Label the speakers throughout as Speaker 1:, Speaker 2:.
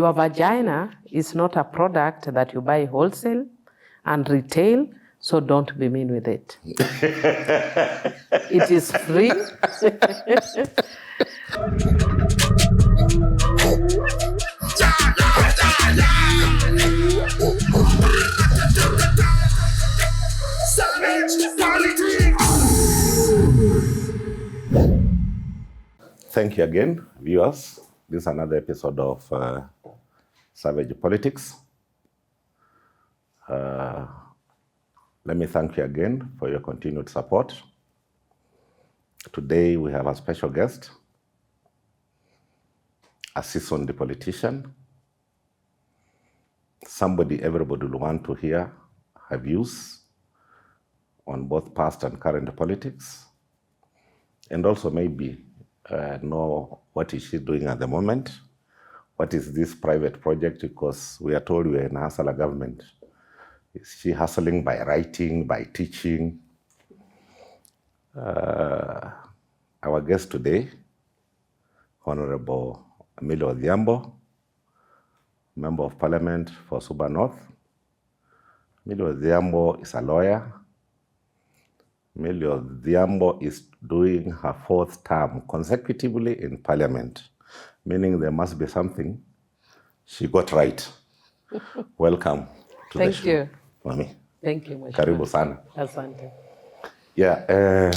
Speaker 1: Your vagina is not a product that you buy wholesale and retail, so don't be mean with it. It is free.
Speaker 2: Thank you again, viewers. This is another episode of Savage Politics. Let me thank you again for your continued support. Today we have a special guest, a seasoned politician, somebody everybody will want to hear her views on both past and current politics, and also maybe know what is she doing at the moment. What is this private project? Because we are told we are in a hustler government. Is she hustling by writing, by teaching? Our guest today, Honorable Millie Odhiambo, Member of Parliament for Suba North. Millie Odhiambo is a lawyer. Millie Odhiambo is doing her fourth term consecutively in Parliament, meaning there must be something she got right. Welcome to the show.
Speaker 1: Thank you.
Speaker 2: Mami.
Speaker 1: Thank you.
Speaker 2: Karibu sana.
Speaker 1: Asante.
Speaker 2: Yeah.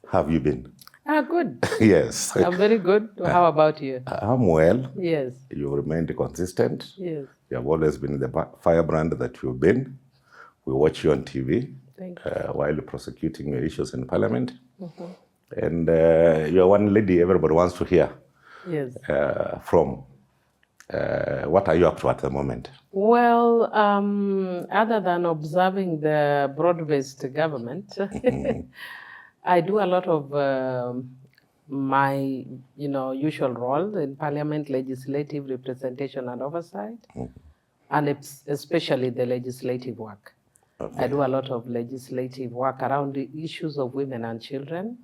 Speaker 2: How have you been?
Speaker 1: Good.
Speaker 2: Yes.
Speaker 1: I'm very good. How about you?
Speaker 2: I'm well.
Speaker 1: Yes.
Speaker 2: You remained consistent.
Speaker 1: Yes.
Speaker 2: You have always been the firebrand that you've been. We watch you on TV.
Speaker 1: Thank you.
Speaker 2: While prosecuting your issues in Parliament.
Speaker 1: Mm-hmm.
Speaker 2: And you're one lady everybody wants to hear
Speaker 1: Yes.
Speaker 2: from. What are you up to at the moment?
Speaker 1: Well, other than observing the broad-based government, I do a lot of my, usual role in Parliament, legislative representation and oversight, and especially the legislative work.
Speaker 2: Okay.
Speaker 1: I do a lot of legislative work around the issues of women and children,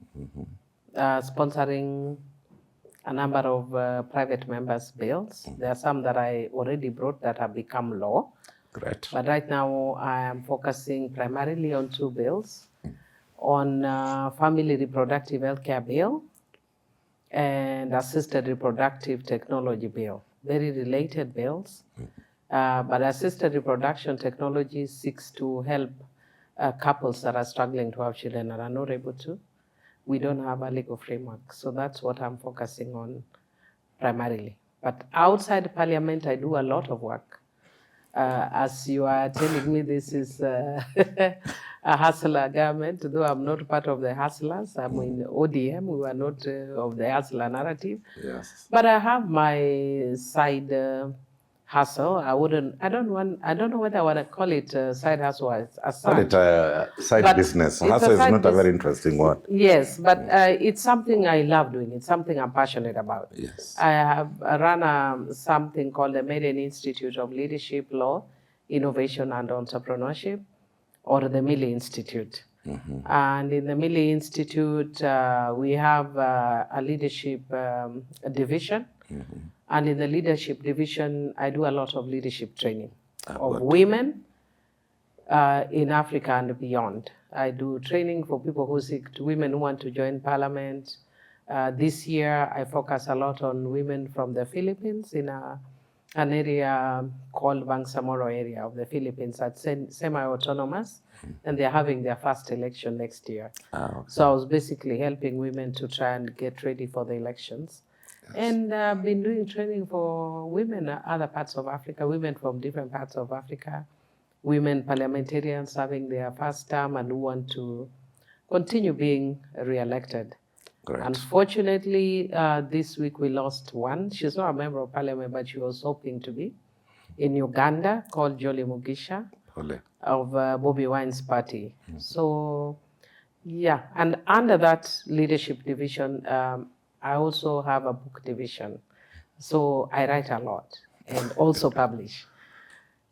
Speaker 1: sponsoring a number of private members' bills. There are some that I already brought that have become law.
Speaker 2: Great.
Speaker 1: But right now I am focusing primarily on two bills, on family reproductive health care bill and assisted reproductive technology bill. Very related bills. But assisted reproduction technology seeks to help couples that are struggling to have children and are not able to. We don't have a legal framework, so that's what I'm focusing on primarily. But outside Parliament, I do a lot of work. As you are telling me, this is a hustler government, though I'm not part of the hustlers. I'm in ODM, we are not of the hustler narrative.
Speaker 2: Yes.
Speaker 1: But I have my side hustle. I don't know whether I want to call it side hustle or a
Speaker 2: Call it side
Speaker 1: But
Speaker 2: business.
Speaker 1: it's
Speaker 2: Hustle
Speaker 1: a
Speaker 2: is
Speaker 1: side
Speaker 2: not a very interesting word.
Speaker 1: Yes, but it's something I love doing. It's something I'm passionate about.
Speaker 2: Yes.
Speaker 1: I have run something called the Maiden Institute of Leadership, Law, Innovation and Entrepreneurship, or the Millie Institute. And in the Millie Institute, we have a leadership division. And in the leadership division, I do a lot of leadership training of women in Africa and beyond. I do training for people who seek women who want to join Parliament. This year, I focus a lot on women from the Philippines in an area called Bangsamoro area of the Philippines that's semi-autonomous, and they're having their first election next year.
Speaker 2: Okay.
Speaker 1: So I was basically helping women to try and get ready for the elections. Yes. And I've been doing training for women in other parts of Africa, women from different parts of Africa, women parliamentarians having their first term and who want to continue being re-elected.
Speaker 2: Great.
Speaker 1: Unfortunately, this week we lost one. She's not a member of Parliament, but she was hoping to be, in Uganda, called Jolie Mugisha of Bobi Wine's party. So, yeah, and under that leadership division, I also have a book division. So I write a lot and also publish.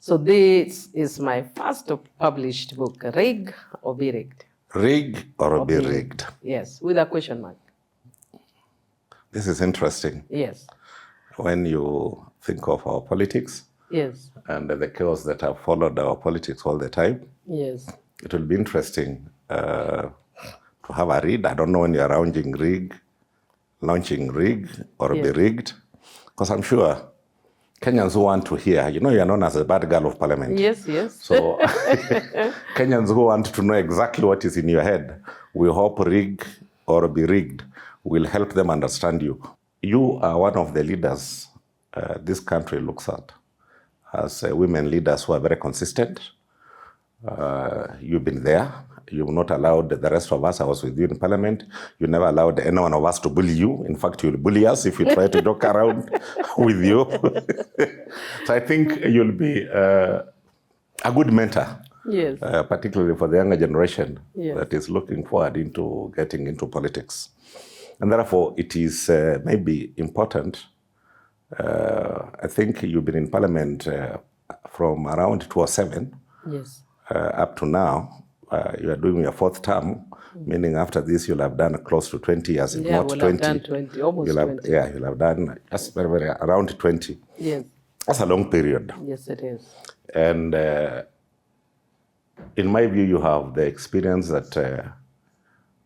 Speaker 1: So this is my first published book, Rig or Be Rigged.
Speaker 2: Rig or be rigged?
Speaker 1: Yes, with a question mark.
Speaker 2: This is interesting.
Speaker 1: Yes.
Speaker 2: when you think of our politics,
Speaker 1: Yes.
Speaker 2: and the chaos that have followed our politics all the time,
Speaker 1: Yes.
Speaker 2: it will be interesting to have a read. I don't know when you're launching rig or be rigged, because I'm sure Kenyans who want to hear, you're known as a bad girl of parliament.
Speaker 1: Yes, yes.
Speaker 2: So Kenyans who want to know exactly what is in your head, we hope rig or be rigged will help them understand you. You are one of the leaders this country looks at as women leaders who are very consistent. You've been there. You've not allowed the rest of us. I was with you in parliament. You never allowed any one of us to bully you. In fact, you'll bully us if we try to joke around with you. So I think you'll be a good mentor,
Speaker 1: Yes.
Speaker 2: particularly for the younger generation
Speaker 1: Yes.
Speaker 2: that is looking forward into getting into politics. And therefore, it is maybe important. I think you've been in parliament from around 2007.
Speaker 1: Yes.
Speaker 2: Up to now. You are doing your fourth term, meaning after this you'll have done close to 20 years, if not
Speaker 1: we'll
Speaker 2: 20.
Speaker 1: have done 20, almost 20.
Speaker 2: Yeah, you'll have done just very around 20.
Speaker 1: Yes.
Speaker 2: That's a long period.
Speaker 1: Yes, it is.
Speaker 2: And in my view, you have the experience that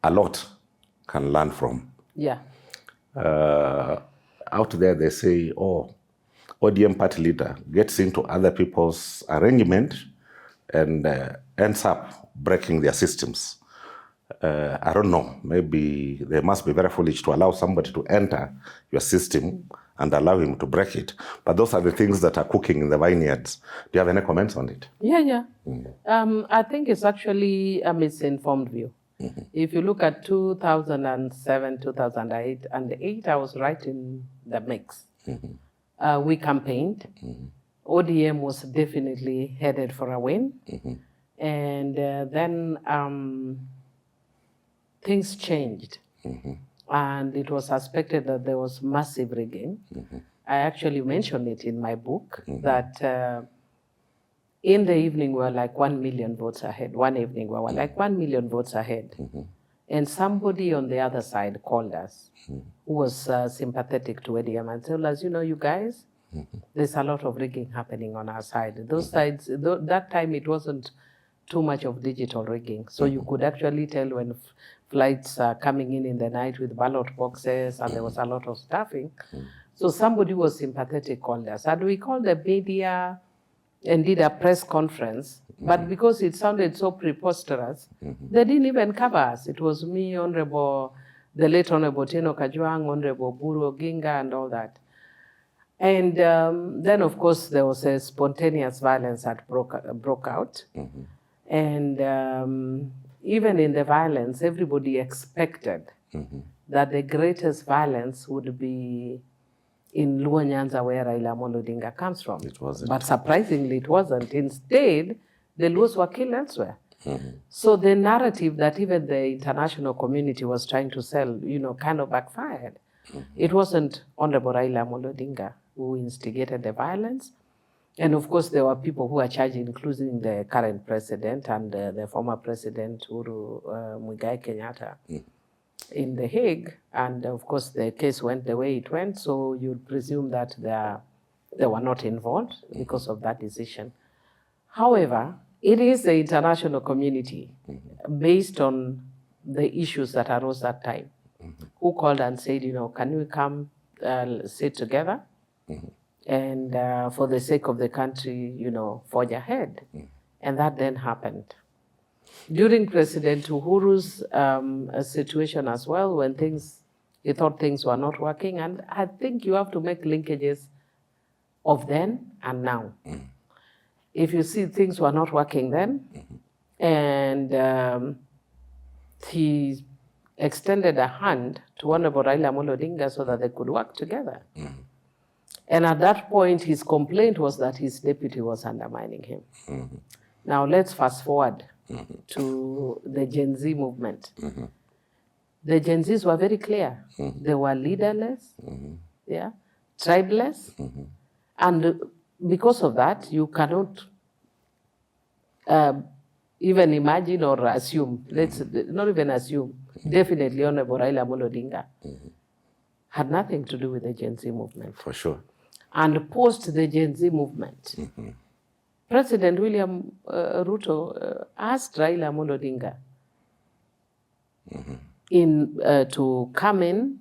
Speaker 2: a lot can learn from.
Speaker 1: Yeah.
Speaker 2: Out there, they say, ODM party leader gets into other people's arrangement and ends up breaking their systems. I don't know, maybe they must be very foolish to allow somebody to enter your system and allow him to break it. But those are the things that are cooking in the vineyards. Do you have any comments on it?
Speaker 1: Yeah. I think it's actually a misinformed view. If you look at 2007, 2008, and 8, I was right in the mix. We campaigned. ODM was definitely headed for a win. And then things changed. And it was suspected that there was massive rigging. I actually mentioned it in my book that in the evening we were like 1 million votes ahead. One evening we were like 1 million votes ahead. And somebody on the other side called us who was sympathetic to ODM and told us, you guys, there's a lot of rigging happening on our side. Those sides, that time it wasn't too much of digital rigging. So you could actually tell when flights are coming in the night with ballot boxes and there was a lot of staffing. So somebody who was sympathetic called us. And we called the media and did a press conference. But because it sounded so preposterous, they didn't even cover us. It was me, the late Honorable Teno Kajwang, Honorable Buru Odinga, and all that. And then, of course, there was a spontaneous violence that broke out. And even in the violence, everybody expected that the greatest violence would be in Luo Nyanza, where Raila Odinga comes from.
Speaker 2: It wasn't.
Speaker 1: But surprisingly, it wasn't. Instead, the Luos were killed elsewhere. So the narrative that even the international community was trying to sell, kind of backfired. It wasn't Honorable Raila Odinga who instigated the violence. And of course, there were people who were charged, including the current president and the former president, Uhuru Muigai Kenyatta, in The Hague. And of course, the case went the way it went. So you'd presume that they were not involved because of that decision. However, it is the international community, based on the issues that arose that time, who called and said, can we come sit together? And for the sake of the country, forge ahead. And that then happened. During President Uhuru's situation as well, when he thought things were not working, and I think you have to make linkages of then and now. If you see things were not working then, and he extended a hand to Honorable Raila Odinga so that they could work together. And at that point, his complaint was that his deputy was undermining him. Now, let's fast forward to the Gen Z movement. The Gen Zs were very clear. They were leaderless, tribeless, and because of that, you cannot even imagine or assume, let's not even assume, definitely Honorable Raila Odinga had nothing to do with the Gen Z movement.
Speaker 2: For sure.
Speaker 1: And post the Gen Z movement, President William Ruto asked Raila Odinga to come in,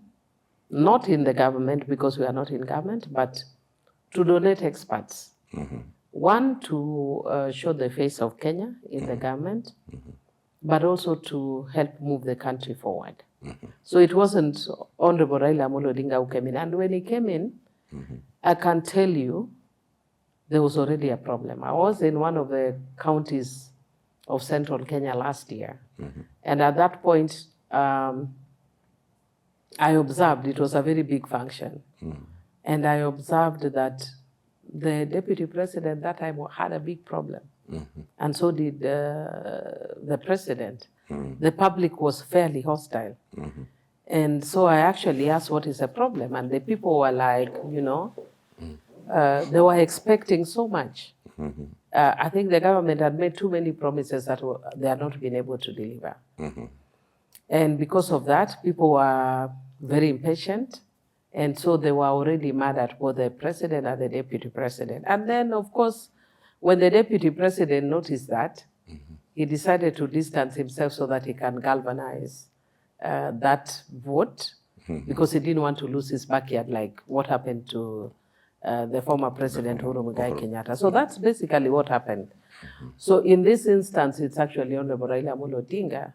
Speaker 1: not in the government because we are not in government, but to donate experts. One, to show the face of Kenya in the government, but also to help move the country forward. So it wasn't Honorable Raila Odinga who came in. And when he came in, I can tell you, there was already a problem. I was in one of the counties of central Kenya last year. And at that point, I observed it was a very big function. And I observed that the deputy president that time had a big problem. And so did the president. The public was fairly hostile. And so I actually asked, what is the problem? And the people were like, you know, they were expecting so much. I think the government had made too many promises that they had not been able to deliver. And because of that, people were very impatient. And so they were already mad at both the president and the deputy president. And then, of course, when the deputy president noticed that, he decided to distance himself so that he can galvanize that vote, because he didn't want to lose his backyard like what happened to the former president, Uhuru Muigai Kenyatta. So that's basically what happened. So in this instance, it's actually Honorable Raila Odinga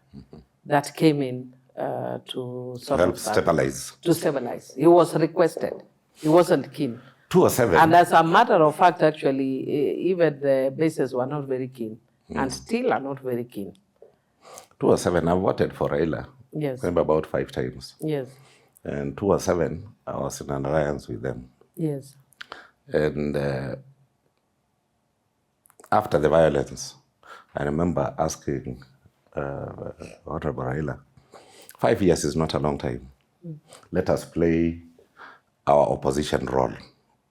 Speaker 1: that came in to sort
Speaker 2: help
Speaker 1: of
Speaker 2: stabilize.
Speaker 1: To stabilize. He was requested. He wasn't keen.
Speaker 2: 207.
Speaker 1: And as a matter of fact, actually, even the bases were not very keen, and still are not very keen.
Speaker 2: 207, I voted for Raila.
Speaker 1: Yes.
Speaker 2: Maybe about 5 times.
Speaker 1: Yes.
Speaker 2: And 207, I was in an alliance with them.
Speaker 1: Yes.
Speaker 2: And after the violence, I remember asking Honorable Raila, 5 years is not a long time. Let us play our opposition role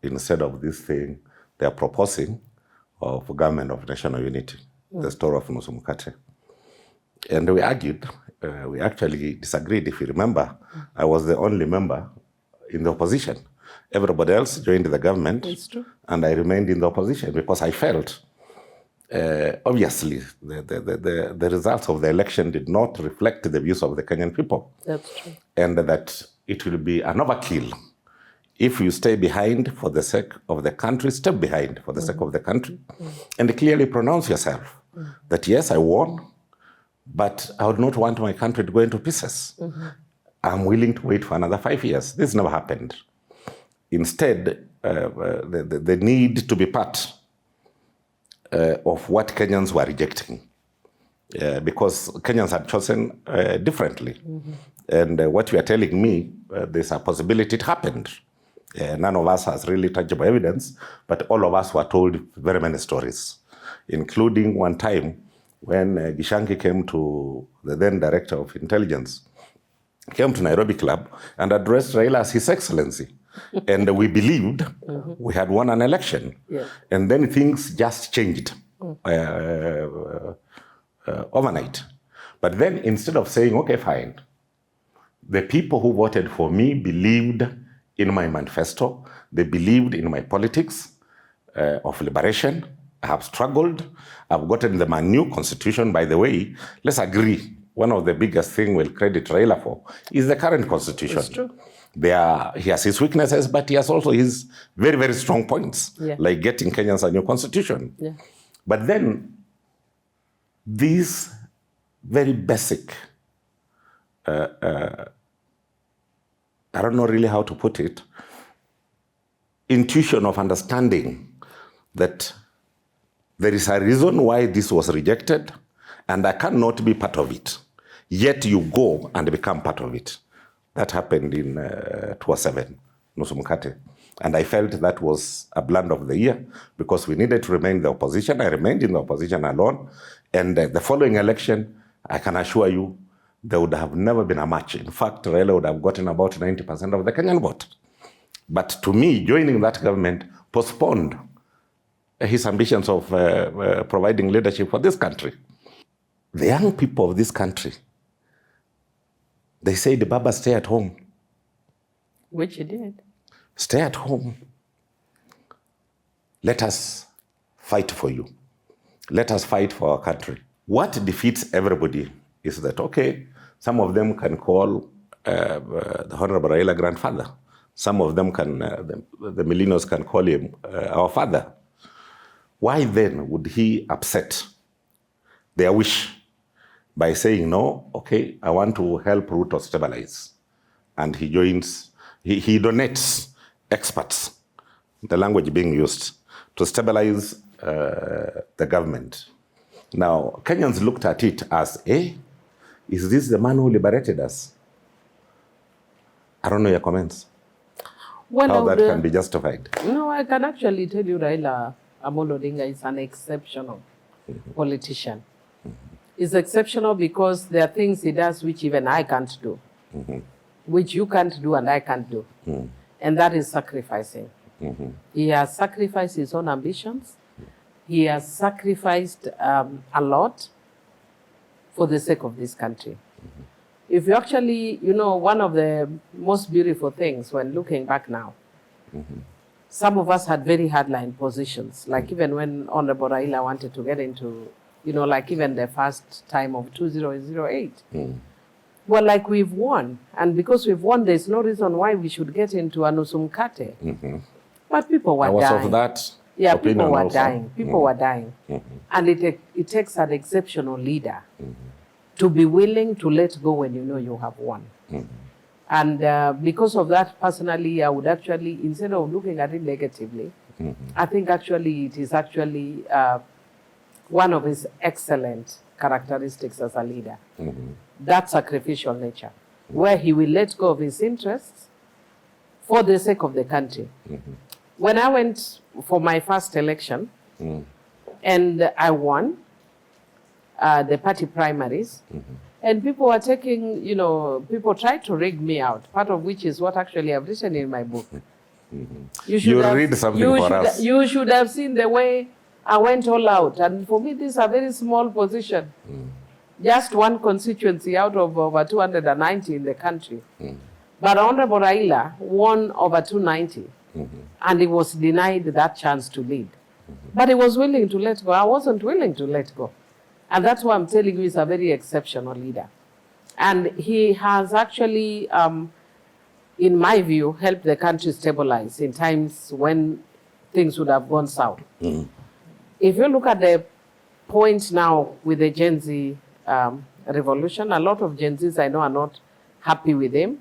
Speaker 2: instead of this thing they are proposing of government of national unity, the story of nusu mkate. And we argued. We actually disagreed. If you remember, I was the only member in the opposition. Everybody else joined the government.
Speaker 1: It's true.
Speaker 2: And I remained in the opposition because I felt, obviously, the results of the election did not reflect the views of the Kenyan people.
Speaker 1: That's true.
Speaker 2: And that it will be an overkill. If you stay behind for the sake of the country, step behind for the sake of the country, and clearly pronounce yourself that, yes, I won, but I would not want my country to go into pieces. I'm willing to wait for another 5 years. This never happened. Instead, the need to be part of what Kenyans were rejecting, because Kenyans had chosen differently. And what you are telling me, there's a possibility it happened. None of us has really tangible evidence, but all of us were told very many stories, including one time when Gishangi came to the then director of intelligence, came to Nairobi Club and addressed Raila as His Excellency. And we believed we had won an election. Yeah. And then things just changed overnight. But then instead of saying, okay, fine, the people who voted for me believed in my manifesto. They believed in my politics of liberation. I have struggled. I've gotten them a new constitution. By the way, let's agree, one of the biggest things we'll credit Raila for is the current constitution.
Speaker 1: It's true.
Speaker 2: He has his weaknesses, but he has also his very, very strong points, like getting Kenyans a new constitution. Yeah. But then, these very basic, I don't know really how to put it, intuition of understanding that there is a reason why this was rejected, and I cannot be part of it. Yet you go and become part of it. That happened in 2007, nusu mkate. And I felt that was a blunder of the year because we needed to remain in the opposition. I remained in the opposition alone. And the following election, I can assure you, there would have never been a match. In fact, Raila would have gotten about 90% of the Kenyan vote. But to me, joining that government postponed his ambitions of providing leadership for this country. The young people of this country, they say the Baba stay at home.
Speaker 1: Which he did.
Speaker 2: Stay at home. Let us fight for you. Let us fight for our country. What defeats everybody is that, okay, some of them can call the Honorable Raila grandfather. Some of them can, the millennials can call him our father. Why then would he upset their wish by saying, no, okay, I want to help Ruto stabilize? And he joins, he donates experts, the language being used, to stabilize the government. Now, Kenyans looked at it as, is this the man who liberated us? I don't know your comments.
Speaker 1: Well,
Speaker 2: how that can be justified.
Speaker 1: No, I can actually tell you Raila Odinga is an exceptional politician. He's exceptional because there are things he does which even I can't do, which you can't do and I can't do. And that is sacrificing. He has sacrificed his own ambitions. He has sacrificed a lot for the sake of this country. If you actually, one of the most beautiful things when looking back now, some of us had very hardline positions, like even when Honorable Raila wanted to get into, like even the first time of 2008. Well, like we've won, and because we've won, there's no reason why we should get into a nusumkate. But people were dying.
Speaker 2: Of that
Speaker 1: yeah, people were dying. People were dying. And it takes an exceptional leader to be willing to let go when you know you have won. And because of that, personally, I would actually, instead of looking at it negatively, I think actually it is actually one of his excellent characteristics as a leader. That sacrificial nature, where he will let go of his interests for the sake of the country. When I went for my first election, and I won the party primaries, and people were taking, people tried to rig me out, part of which is what actually I've written in my book. You
Speaker 2: read something for us.
Speaker 1: You should have seen the way I went all out. And for me, this is a very small position. Just one constituency out of over 290 in the country. But Honorable Raila won over 290. And he was denied that chance to lead. But he was willing to let go. I wasn't willing to let go. And that's why I'm telling you he's a very exceptional leader. And he has actually, in my view, helped the country stabilize in times when things would have gone south. If you look at the point now with the Gen Z revolution, a lot of Gen Zs I know are not happy with him.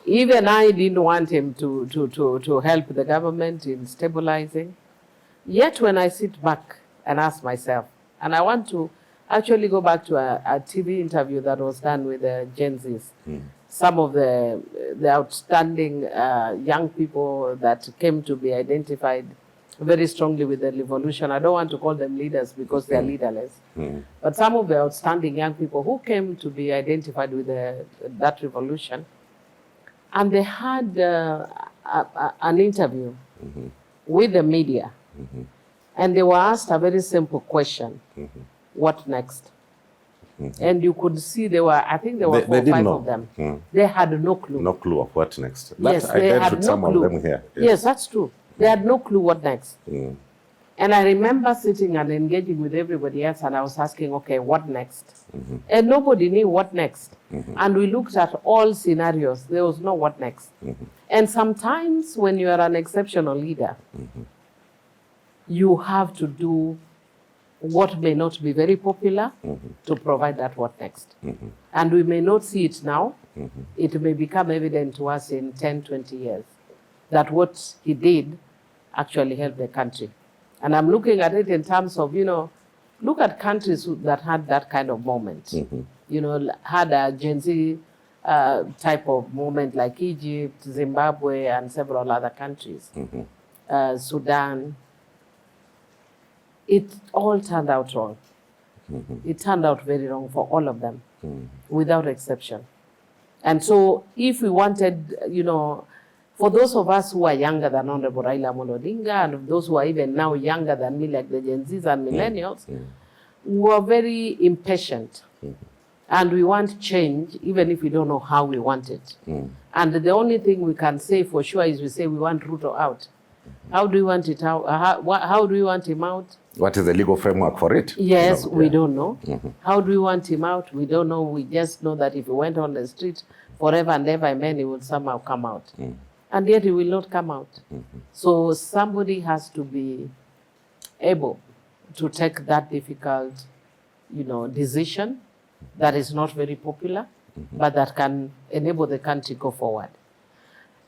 Speaker 1: Even I didn't want him to help the government in stabilizing. Yet when I sit back and ask myself, and I want to actually go back to a TV interview that was done with the Gen Zs, some of the outstanding young people that came to be identified very strongly with the revolution. I don't want to call them leaders because they are leaderless. But some of the outstanding young people who came to be identified with that revolution, and they had an interview with the media, and they were asked a very simple question: what next? And you could see I think there were four or five of them. They had no clue.
Speaker 2: No clue of what next.
Speaker 1: Yes, they had no clue.
Speaker 2: Of them here.
Speaker 1: Yes, that's true. They had no clue what next. And I remember sitting and engaging with everybody else, and I was asking, okay, what next? And nobody knew what next. And we looked at all scenarios. There was no what next. And sometimes when you are an exceptional leader, you have to do what may not be very popular to provide that what next. And we may not see it now. It may become evident to us in 10, 20 years that what he did actually helped the country. And I'm looking at it in terms of, look at countries that had that kind of moment. Had a Gen Z type of moment like Egypt, Zimbabwe, and several other countries. Sudan. It all turned out wrong. It turned out very wrong for all of them, without exception. And so if we wanted, for those of us who are younger than Honorable Raila Odinga, and those who are even now younger than me, like the Gen Zs and millennials, were very impatient And we want change, even if we don't know how we want it. And the only thing we can say for sure is we say we want Ruto out. How do we want it out? How do we want him out?
Speaker 2: What is the legal framework for it?
Speaker 1: Yes, we don't know. How do we want him out? We don't know. We just know that if he went on the street forever and ever, amen, he will somehow come out. And yet he will not come out. So somebody has to be able to take that difficult, decision that is not very popular, but that can enable the country go forward.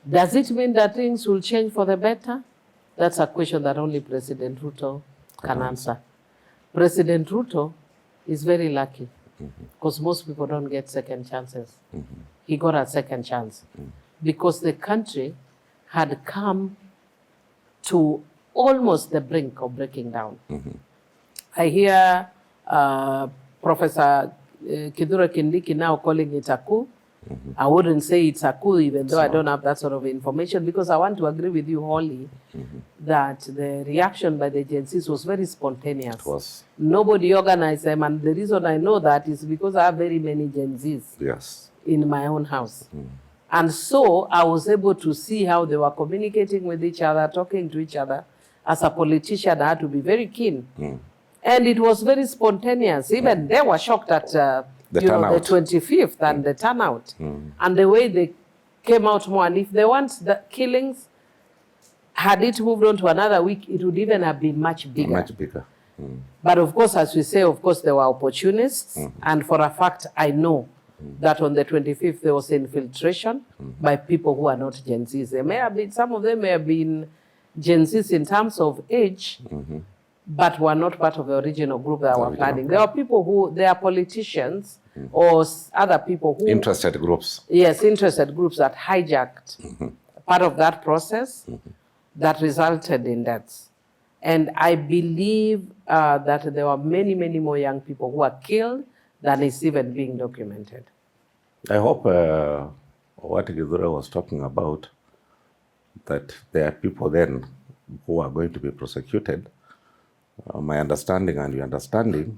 Speaker 1: Does it mean that things will change for the better? That's a question that only President Ruto can answer. President Ruto is very lucky because most people don't get second chances. He got a second chance because the country had come to almost the brink of breaking down. I hear Professor Kithure Kindiki now calling it a coup. I wouldn't say it's a coup, even though I don't have that sort of information, because I want to agree with you wholly that the reaction by the Gen Zs was very spontaneous.
Speaker 2: It was.
Speaker 1: Nobody organized them, and the reason I know that is because I have very many Gen Zs in my own house. And so I was able to see how they were communicating with each other, talking to each other. As a politician, I had to be very keen. And it was very spontaneous. Even they were shocked at the 25th and the turnout. And the way they came out more. And if they want the killings, had it moved on to another week, it would even have been much bigger.
Speaker 2: Much bigger.
Speaker 1: But of course, as we say, of course, there were opportunists. And for a fact, I know that on the 25th, there was infiltration by people who are not Gen Zs. There may have been, some of them may have been Gen Zs in terms of age, but were not part of the original group that were planning. There are people who, they are politicians or other people who...
Speaker 2: Interested groups.
Speaker 1: Yes, interested groups that hijacked part of that process that resulted in deaths. And I believe that there were many, many more young people who were killed than is even being documented.
Speaker 2: I hope what Kithure was talking about, that there are people then who are going to be prosecuted. My understanding and your understanding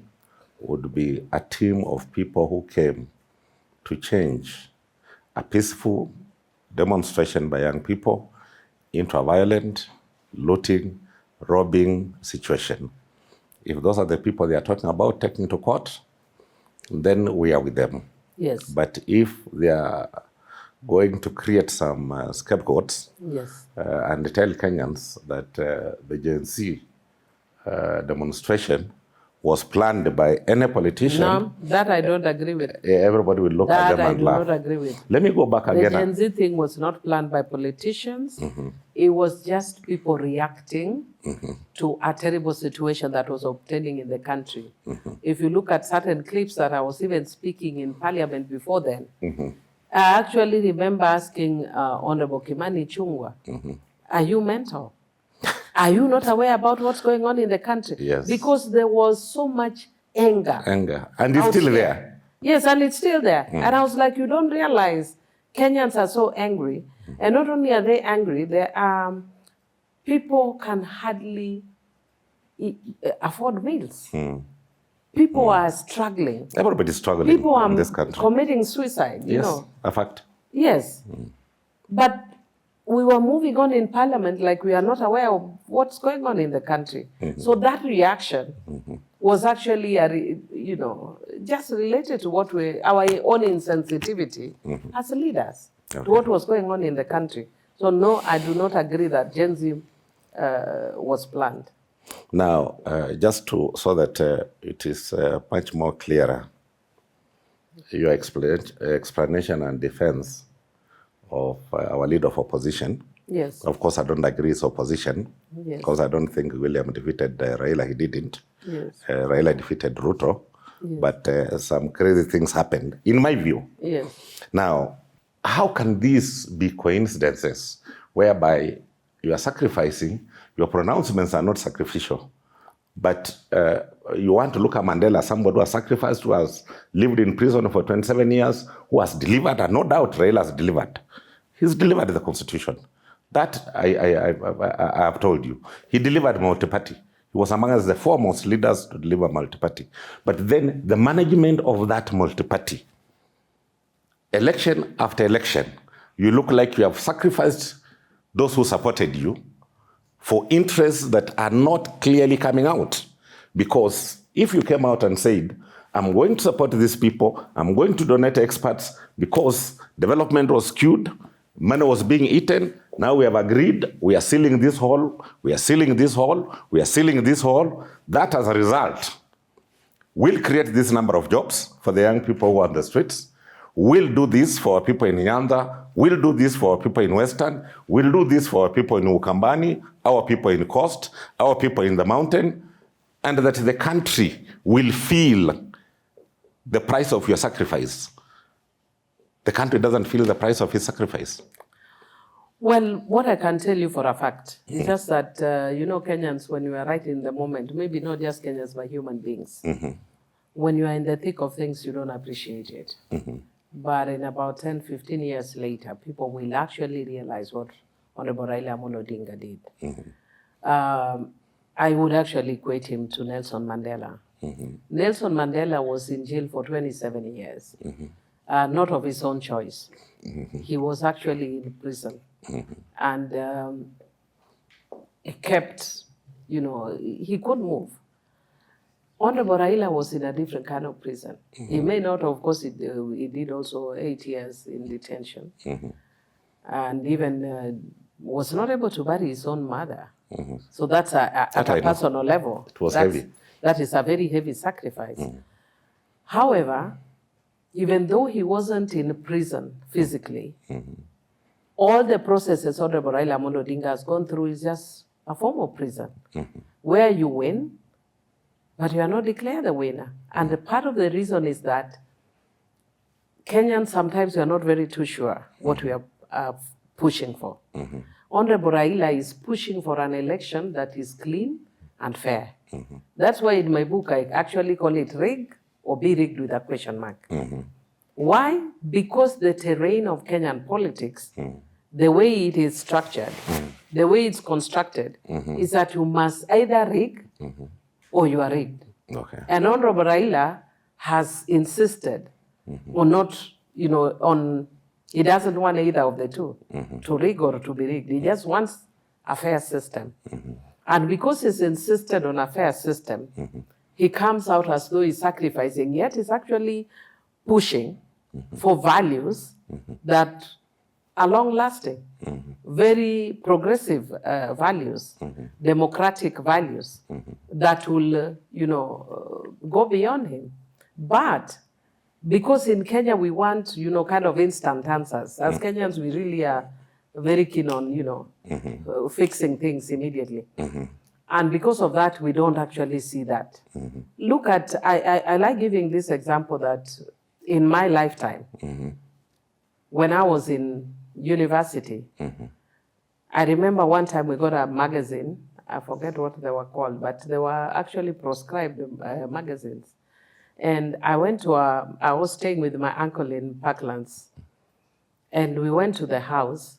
Speaker 2: would be a team of people who came to change a peaceful demonstration by young people into a violent, looting, robbing situation. If those are the people they are talking about taking to court, then we are with them.
Speaker 1: Yes.
Speaker 2: But if they are going to create some scapegoats and tell Kenyans that the Gen Z demonstration was planned by any politician.
Speaker 1: No, that I don't agree with.
Speaker 2: Everybody will look at them and laugh.
Speaker 1: That I do not agree with.
Speaker 2: Let me go back again.
Speaker 1: The Gen Z thing was not planned by politicians. It was just people reacting to a terrible situation that was obtaining in the country. If you look at certain clips that I was even speaking in Parliament before then, I actually remember asking Honorable Kimani Ichung'wah, are you mental? Are you not aware about what's going on in the country?
Speaker 2: Yes.
Speaker 1: Because there was so much anger.
Speaker 2: And it's still there.
Speaker 1: Yes, and it's still there. And I was like, you don't realize Kenyans are so angry. And not only are they angry, there are people can hardly afford meals. People are struggling.
Speaker 2: Everybody's struggling
Speaker 1: people
Speaker 2: in this country.
Speaker 1: Committing suicide, you know.
Speaker 2: A fact.
Speaker 1: Yes. But we were moving on in Parliament like we are not aware of what's going on in the country. So that reaction was actually, just related to what our own insensitivity as leaders to what was going on in the country. So no, I do not agree that Gen Z was planned.
Speaker 2: Now, just so that it is much more clearer, your explanation and defense of our leader of opposition.
Speaker 1: Yes.
Speaker 2: Of course, I don't agree it's opposition.
Speaker 1: Yes.
Speaker 2: Because I don't think William defeated Raila. He didn't.
Speaker 1: Yes.
Speaker 2: Raila defeated Ruto. Yes. But some crazy things happened, in my view.
Speaker 1: Yes.
Speaker 2: Now, how can these be coincidences whereby you are sacrificing, your pronouncements are not sacrificial, but you want to look at Mandela, somebody who has sacrificed, who has lived in prison for 27 years, who has delivered, and no doubt Raila has delivered. He's delivered the Constitution. That I have told you. He delivered multi-party. He was among the foremost leaders to deliver multi-party. But then the management of that multi-party, election after election, you look like you have sacrificed those who supported you for interests that are not clearly coming out. Because if you came out and said, I'm going to support these people, I'm going to donate experts because development was skewed, money was being eaten, now we have agreed, we are sealing this hall, we are sealing this hall, we are sealing this hall. That as a result will create this number of jobs for the young people who are on the streets. We'll do this for people in Nyanda, we'll do this for people in Western, we'll do this for people in Ukambani, our people in Coast, our people in the mountain, and that the country will feel the price of your sacrifice. The country doesn't feel the price of his sacrifice.
Speaker 1: Well, what I can tell you for a fact is just that, Kenyans, when you are right in the moment, maybe not just Kenyans, but human beings, when you are in the thick of things, you don't appreciate it. But in about 10, 15 years later, people will actually realize what Honorable Raila Odinga did. I would actually equate him to Nelson Mandela. Nelson Mandela was in jail for 27 years, not of his own choice. He was actually in prison. And he kept, he couldn't move. Honorable Raila was in a different kind of prison. He may not, of course, he did also 8 years in detention. And even was not able to bury his own mother. So that's at a personal level.
Speaker 2: It was heavy.
Speaker 1: That is a very heavy sacrifice. However, even though he wasn't in prison physically, all the processes Honorable Raila Odinga has gone through is just a form of prison, where you win, but you are not declared the winner. And part of the reason is that Kenyans sometimes are not very too sure what we are pushing for. Honorable Raila is pushing for an election that is clean and fair. That's why in my book I actually call it rig or be rigged with a question mark. Why? Because the terrain of Kenyan politics, the way it is structured, the way it's constructed, is that you must either rig or you are rigged.
Speaker 2: Okay.
Speaker 1: And Honorable Raila has insisted on not, he doesn't want either of the two, to rig or to be rigged. He just wants a fair system. And because he's insisted on a fair system, he comes out as though he's sacrificing, yet he's actually pushing for values that are long-lasting, very progressive values, democratic values that will, go beyond him. But because in Kenya we want, kind of instant answers. As Kenyans, we really are very keen on, fixing things immediately. And because of that, we don't actually see that. Look at, I like giving this example that in my lifetime, when I was in university, I remember one time we got a magazine. I forget what they were called, but they were actually proscribed magazines. And I was staying with my uncle in Parklands, and we went to the house,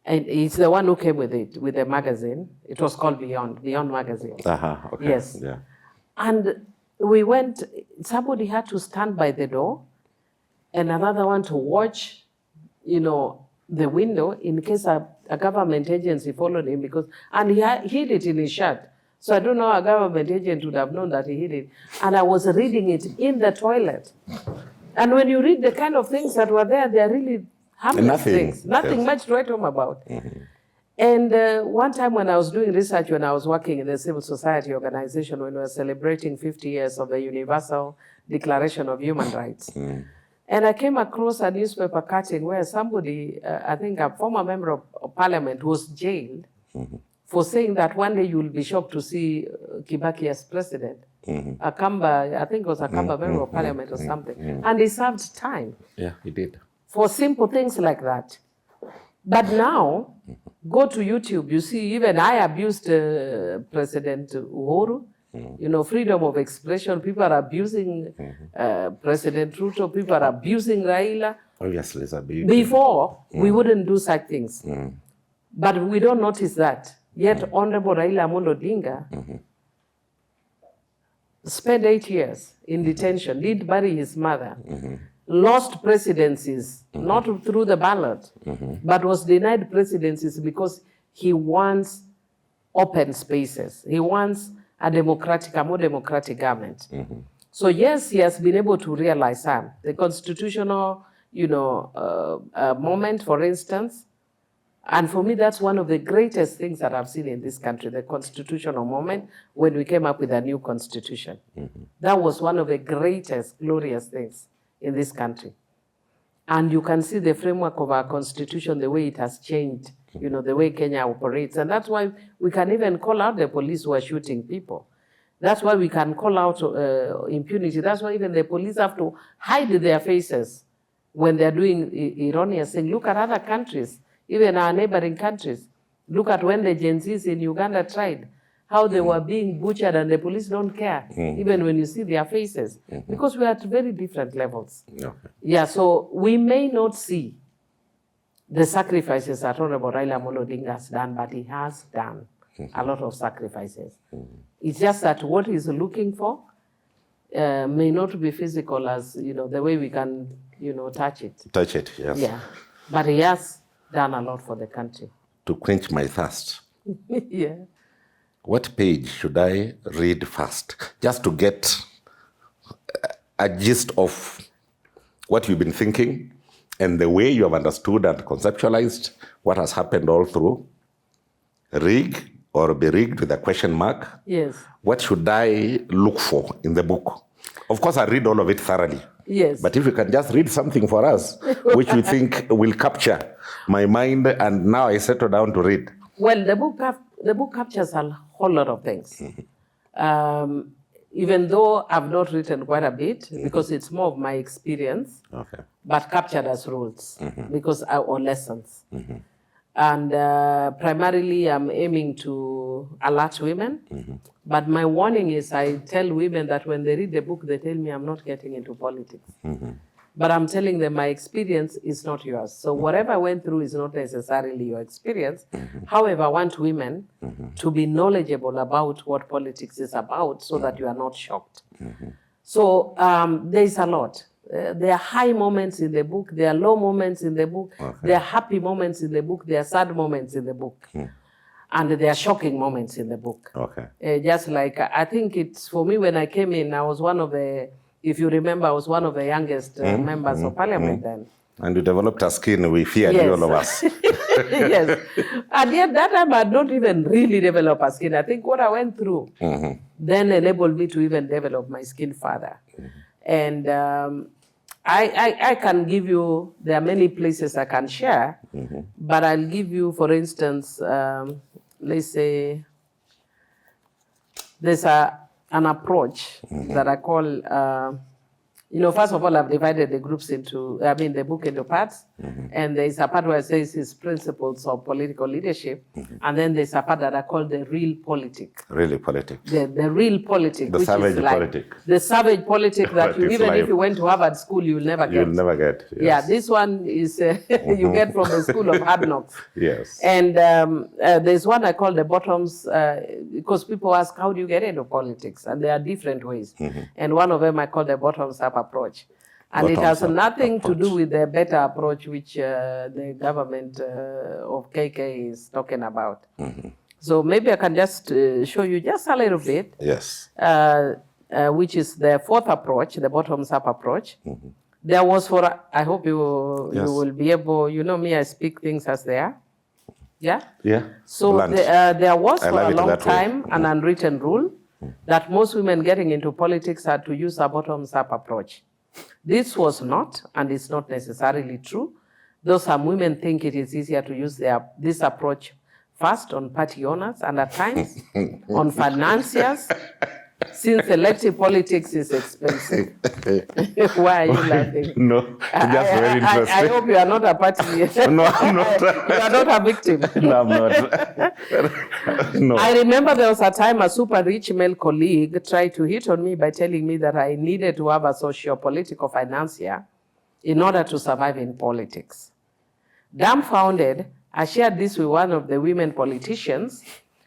Speaker 1: and he's the one who came with it, with the magazine. It was called Beyond magazine.
Speaker 2: Okay.
Speaker 1: Yes.
Speaker 2: Yeah.
Speaker 1: And we went, somebody had to stand by the door, and another one to watch, the window in case a government agency followed him, and he hid it in his shirt. So I don't know, a government agent would have known that he hid it. And I was reading it in the toilet. And when you read the kind of things that were there, they're really harmless things. Nothing much to write home about. And one time when I was doing research, when I was working in the civil society organization, when we were celebrating 50 years of the Universal Declaration of Human Rights, and I came across a newspaper cutting where somebody, I think a former member of parliament, was jailed for saying that one day you will be shocked to see Kibaki as president. A Kamba, I think it was a Kamba member of parliament or something. And he served time.
Speaker 2: Yeah, he did. For
Speaker 1: simple things like that. But now, go to YouTube, you see, even I abused President Uhuru. Freedom of expression, people are abusing President Ruto, people are abusing Raila.
Speaker 2: Obviously, it's abuse.
Speaker 1: Before, we wouldn't do such things. But we don't notice that. Yet, Honorable Raila Odinga spent 8 years in detention, didn't bury his mother, lost presidencies, not through the ballot, but was denied presidencies because he wants open spaces. He wants a more democratic government. So yes, he has been able to realize some. The constitutional, moment, for instance, and for me, that's one of the greatest things that I've seen in this country, the constitutional moment when we came up with a new constitution. That was one of the greatest, glorious things in this country. And you can see the framework of our constitution, the way it has changed, the way Kenya operates. And that's why we can even call out the police who are shooting people. That's why we can call out impunity. That's why even the police have to hide their faces when they're doing erroneous things. Look at other countries, even our neighboring countries. Look at when the Gen Zs in Uganda tried, how they were being butchered and the police don't care, even when you see their faces, because we are at very different levels. Yeah, so we may not see the sacrifices that Honorable Raila Odinga has done, but he has done a lot of sacrifices. It's just that what he's looking for may not be physical as, the way we can, touch it.
Speaker 2: Touch it, yes.
Speaker 1: Yeah, but he has done a lot for the country.
Speaker 2: To quench my thirst.
Speaker 1: Yeah.
Speaker 2: What page should I read first, just to get a gist of what you've been thinking and the way you have understood and conceptualized what has happened all through? Rig or be rigged with a question mark?
Speaker 1: Yes.
Speaker 2: What should I look for in the book? Of course, I read all of it thoroughly.
Speaker 1: Yes.
Speaker 2: But if you can just read something for us, which you think will capture my mind, and now I settle down to read.
Speaker 1: Well, the book captures a whole lot of things. Even though I've not written quite a bit, because it's more of my experience, but captured as rules, or lessons. And primarily, I'm aiming to alert women. But my warning is I tell women that when they read the book, they tell me I'm not getting into politics. But I'm telling them my experience is not yours. So whatever I went through is not necessarily your experience. However, I want women to be knowledgeable about what politics is about so that you are not shocked. So there's a lot. There are high moments in the book. There are low moments in the book. There are happy moments in the book. There are sad moments in the book. And there are shocking moments in the book. Just like, I think it's, for me, when I came in, I was one of the, if you remember, I was one of the youngest members of parliament then. And
Speaker 2: you developed a skin we feared, all of us.
Speaker 1: Yes. And yet that time I don't even really develop a skin. I think what I went through then enabled me to even develop my skin further. And I can give you, there are many places I can share, but I'll give you, for instance, let's say, there's an approach that I call, first of all, I've divided the groups the book into parts. And there's a part where it says his principles of political leadership. And then there's a part that I call the real politic.
Speaker 2: Really politic.
Speaker 1: The real politic.
Speaker 2: The savage politic.
Speaker 1: The savage politic that you, even if you went to Harvard school, you'll never get.
Speaker 2: You'll never get. Yes.
Speaker 1: Yeah, this one is you get from the school of hard knocks.
Speaker 2: Yes.
Speaker 1: And there's one I call the bottoms, because people ask, how do you get into politics? And there are different ways. And one of them I call the bottoms-up approach. And it has nothing to do with the better approach which the government of KK is talking about. So maybe I can just show you just a little bit.
Speaker 2: Yes.
Speaker 1: Which is the fourth approach, the bottoms-up approach. There was I hope you will be able, me, I speak things as they are. Yeah?
Speaker 2: Yeah.
Speaker 1: So there was for a long time an unwritten rule that most women getting into politics had to use a bottoms-up approach. This was not, and it's not necessarily true, though some women think it is easier to use this approach first on party owners and at times on financiers, since elective politics is expensive. Why are you laughing?
Speaker 2: No, just very interesting.
Speaker 1: I hope you are not a party.
Speaker 2: No, I'm not.
Speaker 1: You are not a victim.
Speaker 2: No, I'm not. No.
Speaker 1: I remember there was a time a super rich male colleague tried to hit on me by telling me that I needed to have a socio-political financier in order to survive in politics. Dumbfounded, I shared this with one of the women politicians,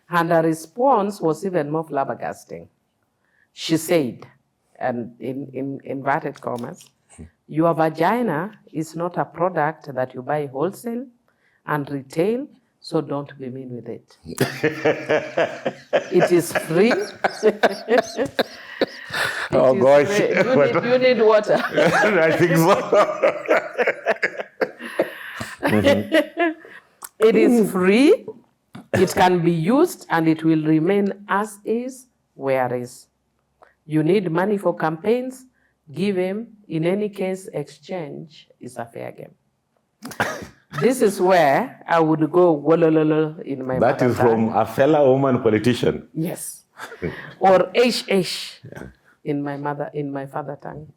Speaker 1: and her response was even more flabbergasting. She said, and in inverted commas, your vagina is not a product that you buy wholesale and retail, so don't be mean with it. It is free.
Speaker 2: Oh, gosh.
Speaker 1: Do you need water?
Speaker 2: I think so.
Speaker 1: It is free, it can be used, and it will remain as is, where is. You need money for campaigns, give him. In any case, exchange is a fair game. This is where I would go wolololo in my
Speaker 2: That is from a fellow woman politician.
Speaker 1: Yes. Or ish in my father tongue.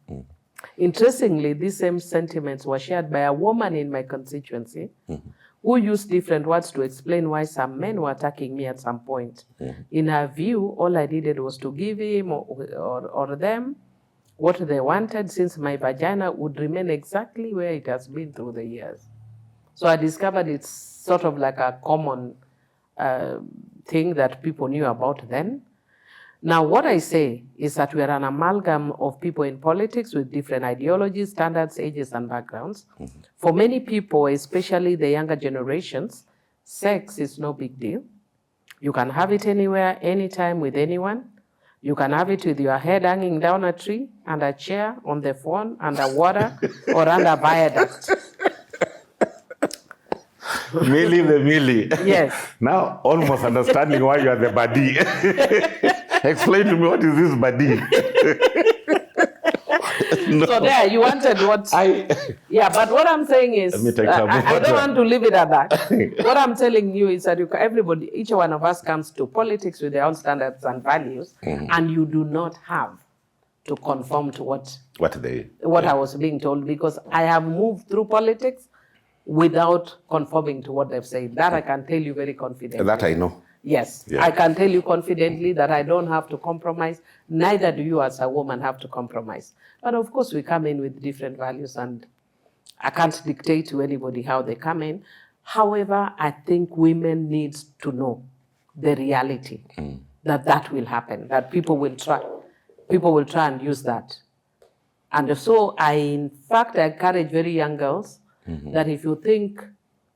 Speaker 1: Interestingly, these same sentiments were shared by a woman in my constituency who used different words to explain why some men were attacking me at some point. In her view, all I needed was to give him or them what they wanted, since my vagina would remain exactly where it has been through the years. So I discovered it's sort of like a common thing that people knew about then. Now, what I say is that we are an amalgam of people in politics with different ideologies, standards, ages, and backgrounds. For many people, especially the younger generations, sex is no big deal. You can have it anywhere, anytime, with anyone. You can have it with your head hanging down a tree, and a chair, on the phone, underwater, or under a viaduct.
Speaker 2: Millie the Millie.
Speaker 1: Yes.
Speaker 2: Now, almost understanding why you are the baddie. Explain to me, what is this baddie?
Speaker 1: No. So there, you wanted what? Yeah, but what I'm saying is, I don't want to leave it at that. What I'm telling you is that everybody, each one of us comes to politics with their own standards and values, and you do not have to conform to what I was being told, because I have moved through politics without conforming to what they've said. That I can tell you very confidently.
Speaker 2: That I know.
Speaker 1: Yes, yeah. I can tell you confidently that I don't have to compromise. Neither do you as a woman have to compromise. But of course, we come in with different values, and I can't dictate to anybody how they come in. However, I think women need to know the reality that will happen, that people will try and use that. And so I encourage very young girls that if you think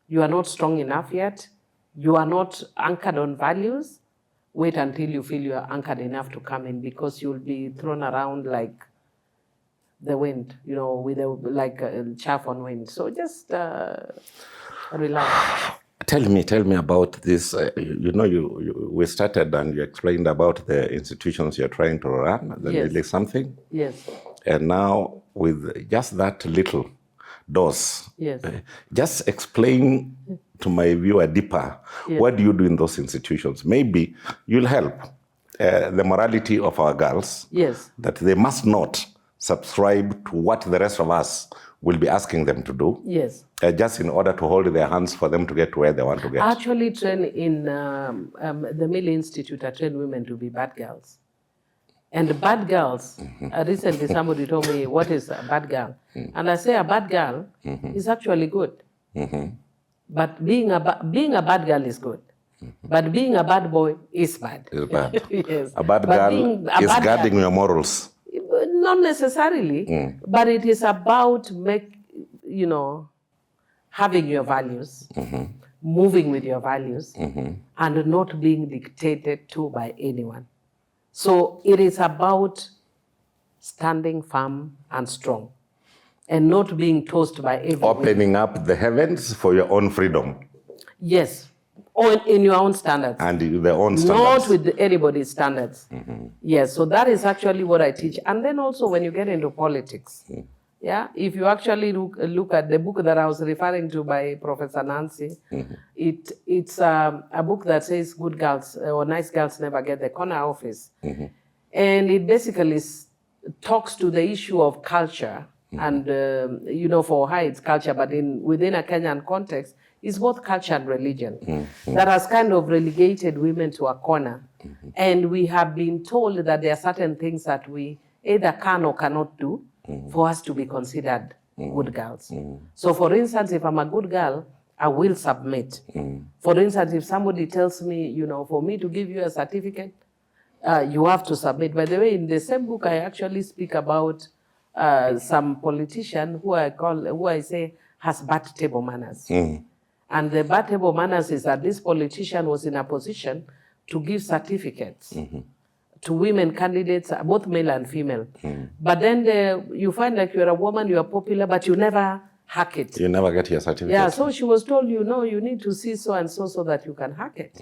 Speaker 1: you are not strong enough yet, you are not anchored on values, wait until you feel you are anchored enough to come in, because you'll be thrown around like the wind, with like chaff on wind. So just relax.
Speaker 2: Tell me about this. We started and you explained about the institutions you're trying to run, the Millie something.
Speaker 1: Yes.
Speaker 2: And now with just that little dose,
Speaker 1: yes.
Speaker 2: Just explain to my viewer deeper, what do you do in those institutions? Maybe you'll help the morality of our girls, that they must not subscribe to what the rest of us will be asking them to do, just in order to hold their hands for them to get to where they want to get.
Speaker 1: I actually train in the Millie Institute. I train women to be bad girls. And bad girls, recently somebody told me, what is a bad girl? And I say a bad girl is actually good. But being a bad girl is good. But being a bad boy is bad.
Speaker 2: It's bad.
Speaker 1: Yes.
Speaker 2: A bad girl is guarding your morals.
Speaker 1: Not necessarily, but it is about having your values, moving with your values, and not being dictated to by anyone. So it is about standing firm and strong, and not being tossed by everyone.
Speaker 2: Opening up the heavens for your own freedom.
Speaker 1: Yes, or in your own standards.
Speaker 2: And their own standards.
Speaker 1: Not with anybody's standards. Yes, so that is actually what I teach. And then also when you get into politics, if you actually look at the book that I was referring to by Professor Nancy, it's a book that says good girls or nice girls never get the corner office. And it basically talks to the issue of culture. And, for her it's culture, but within a Kenyan context, it's both culture and religion that has kind of relegated women to a corner. And we have been told that there are certain things that we either can or cannot do for us to be considered good girls. So for instance, if I'm a good girl, I will submit. For instance, if somebody tells me, for me to give you a certificate, you have to submit. By the way, in the same book, I actually speak about some politician who I say has bad table manners. And the bad table manners is that this politician was in a position to give certificates to women candidates, both male and female. But then you find like you're a woman, you are popular, but you never hack it.
Speaker 2: You never get your certificate.
Speaker 1: Yeah, so she was told, you need to see so and so that you can hack it.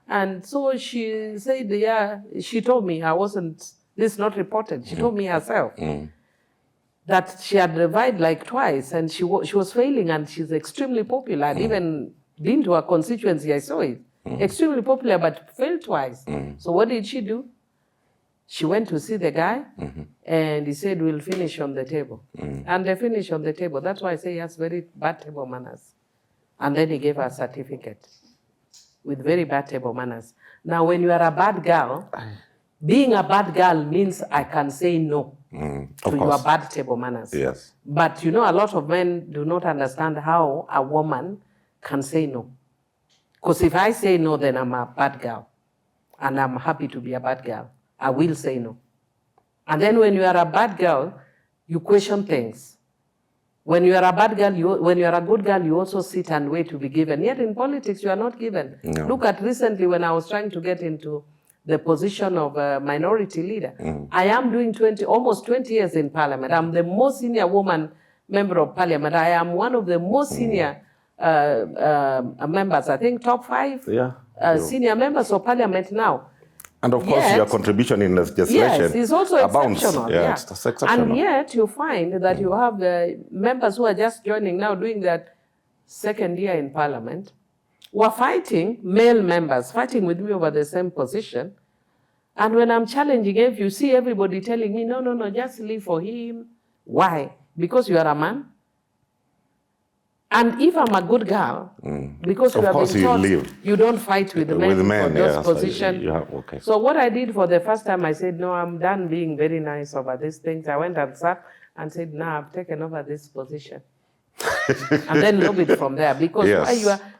Speaker 1: And so she said, yeah, she told me, this is not reported, she told me herself that she had revised like twice and she was failing, and she's extremely popular. I'd even been to her constituency, I saw it. Extremely popular, but failed twice. So what did she do? She went to see the guy, and he said, we'll finish on the table. And they finished on the table. That's why I say he has very bad table manners. And then he gave her a certificate with very bad table manners. Now, when you are a bad girl, being a bad girl means I can say no to your bad table manners.
Speaker 2: Yes.
Speaker 1: But a lot of men do not understand how a woman can say no. Because if I say no, then I'm a bad girl. And I'm happy to be a bad girl. I will say no. And then when you are a bad girl, you question things. When you are a bad girl, when you are a good girl, you also sit and wait to be given. Yet in politics, you are not given. No. Look at recently when I was trying to get into the position of a minority leader. I am doing almost 20 years in parliament. I'm the most senior woman member of parliament. I am one of the most senior members, I think top 5 senior members of parliament now.
Speaker 2: And of course, your contribution in legislation
Speaker 1: is also exceptional.
Speaker 2: Yeah, it's exceptional.
Speaker 1: And yet you find that you have members who are just joining now, doing that second year in parliament, who are fighting, male members, fighting with me over the same position. And when I'm challenging, if you see everybody telling me, no, just leave for him. Why? Because you are a man? And if I'm a good girl, because you have been taught you don't fight with men for those positions. So what I did for the first time, I said, no, I'm done being very nice over these things. I went and sat and said, no, I've taken over this position. And then lobbied from there, because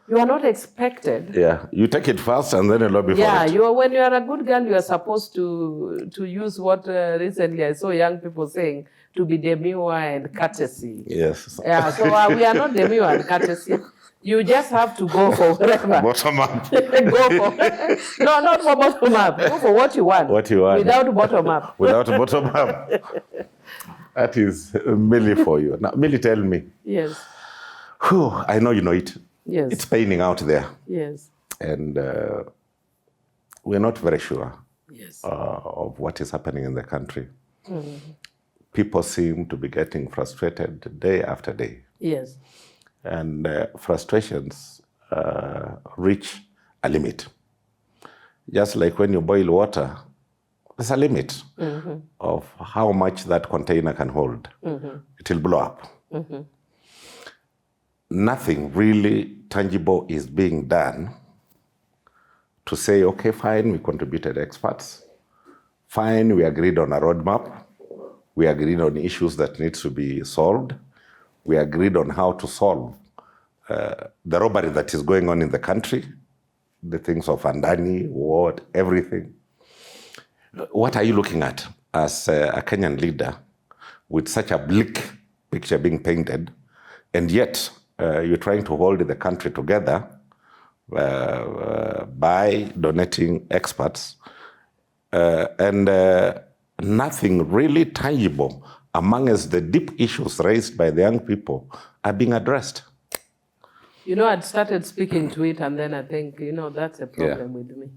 Speaker 1: you are not expected.
Speaker 2: Yeah, you take it first and then you lobby for it.
Speaker 1: Yeah, when you are a good girl, you are supposed to use what recently I saw young people saying, to be demure and courtesy.
Speaker 2: Yes.
Speaker 1: Yeah, so we are not demure and courtesy. You just have to go for whatever.
Speaker 2: Bottom up.
Speaker 1: No, not for bottom up. Go for what you want.
Speaker 2: What you want.
Speaker 1: Without bottom up.
Speaker 2: Without bottom up. That is Millie for you. Now, Millie, tell me.
Speaker 1: Yes.
Speaker 2: Whew, I know you know it.
Speaker 1: Yes.
Speaker 2: It's paining out there.
Speaker 1: Yes.
Speaker 2: And we're not very sure
Speaker 1: yes.
Speaker 2: Of what is happening in the country. People seem to be getting frustrated day after day.
Speaker 1: Yes.
Speaker 2: And frustrations reach a limit. Just like when you boil water, there's a limit of how much that container can hold. It will blow up. Nothing really tangible is being done to say, okay, fine, we contributed experts. Fine, we agreed on a roadmap. We agreed on issues that need to be solved. We agreed on how to solve the robbery that is going on in the country, the things of Andani, war, everything. What are you looking at as a Kenyan leader with such a bleak picture being painted, and yet you're trying to hold the country together by donating experts and nothing really tangible amongst the deep issues raised by the young people are being addressed?
Speaker 1: I'd started speaking to it, and then I think, that's a problem with me.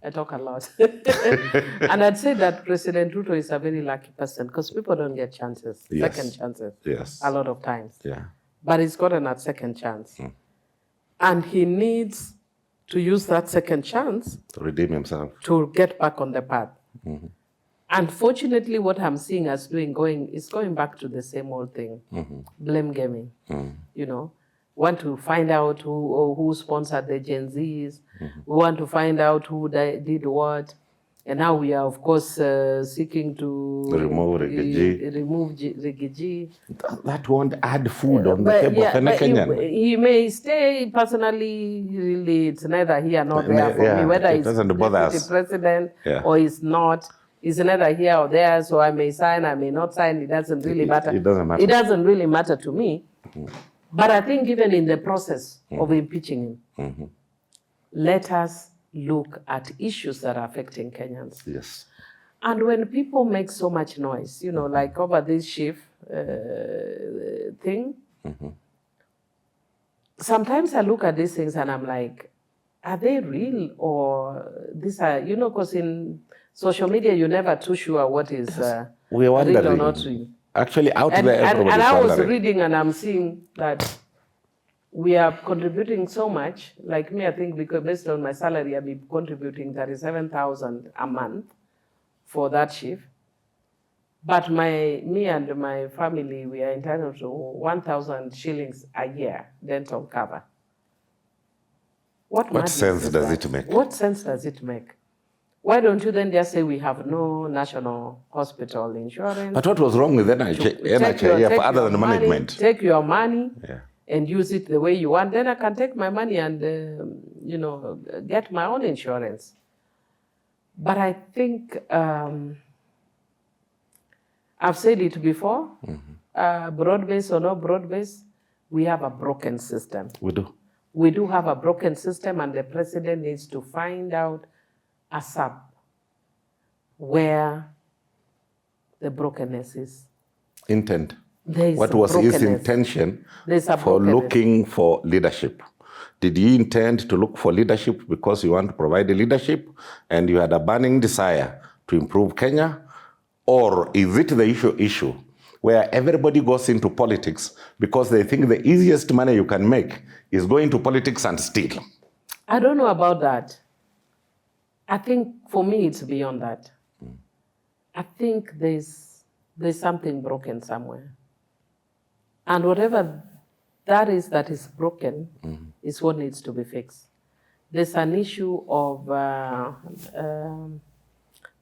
Speaker 1: I talk a lot. And I'd say that President Ruto is a very lucky person, because people don't get chances, second chances, a lot of times.
Speaker 2: Yeah.
Speaker 1: But he's gotten a second chance. And he needs to use that second chance
Speaker 2: to redeem himself, to
Speaker 1: get back on the path. Unfortunately, what I'm seeing us doing is going back to the same old thing, blame gaming. Want to find out who sponsored the Gen Zs. We want to find out who did what. And now we are, of course, seeking to
Speaker 2: remove
Speaker 1: Rigiji.
Speaker 2: That won't add food on the table of any Kenyan.
Speaker 1: He may stay personally, really, it's neither here nor there for me. Whether he's deputy president or he's not, it's neither here or there. So I may sign, I may not sign. It doesn't really matter.
Speaker 2: It doesn't matter.
Speaker 1: It doesn't really matter to me. But I think even in the process of impeaching him, let us look at issues that are affecting Kenyans.
Speaker 2: Yes.
Speaker 1: And when people make so much noise, you know, like over this chief thing, sometimes I look at these things and I'm like, are they real or these are, you know, because in social media, you're never too sure what is real or not real.
Speaker 2: Actually, out there, everybody's
Speaker 1: and I was
Speaker 2: wondering.
Speaker 1: reading and I'm seeing that we are contributing so much. Like me, I think because based on my salary, I'll be contributing 37,000 a month for that chief. But me and my family, we are entitled to 1,000 shillings a year dental cover.
Speaker 2: What sense does it make?
Speaker 1: What sense does it make? Why don't you then just say we have no national hospital insurance?
Speaker 2: But what was wrong with NHIF other than management?
Speaker 1: Take your money and use it the way you want. Then I can take my money and, you know, get my own insurance. But I think, I've said it before, broad-based or no broad-based, we have a broken system.
Speaker 2: We do.
Speaker 1: We do have a broken system, and the president needs to find out ASAP where the brokenness is.
Speaker 2: Intent. What was his intention for looking for leadership? Did he intend to look for leadership because you want to provide the leadership and you had a burning desire to improve Kenya? Or is it the issue where everybody goes into politics because they think the easiest money you can make is going to politics and steal?
Speaker 1: I don't know about that. I think for me it's beyond that. I think there's something broken somewhere. And whatever that is broken is what needs to be fixed. There's an issue of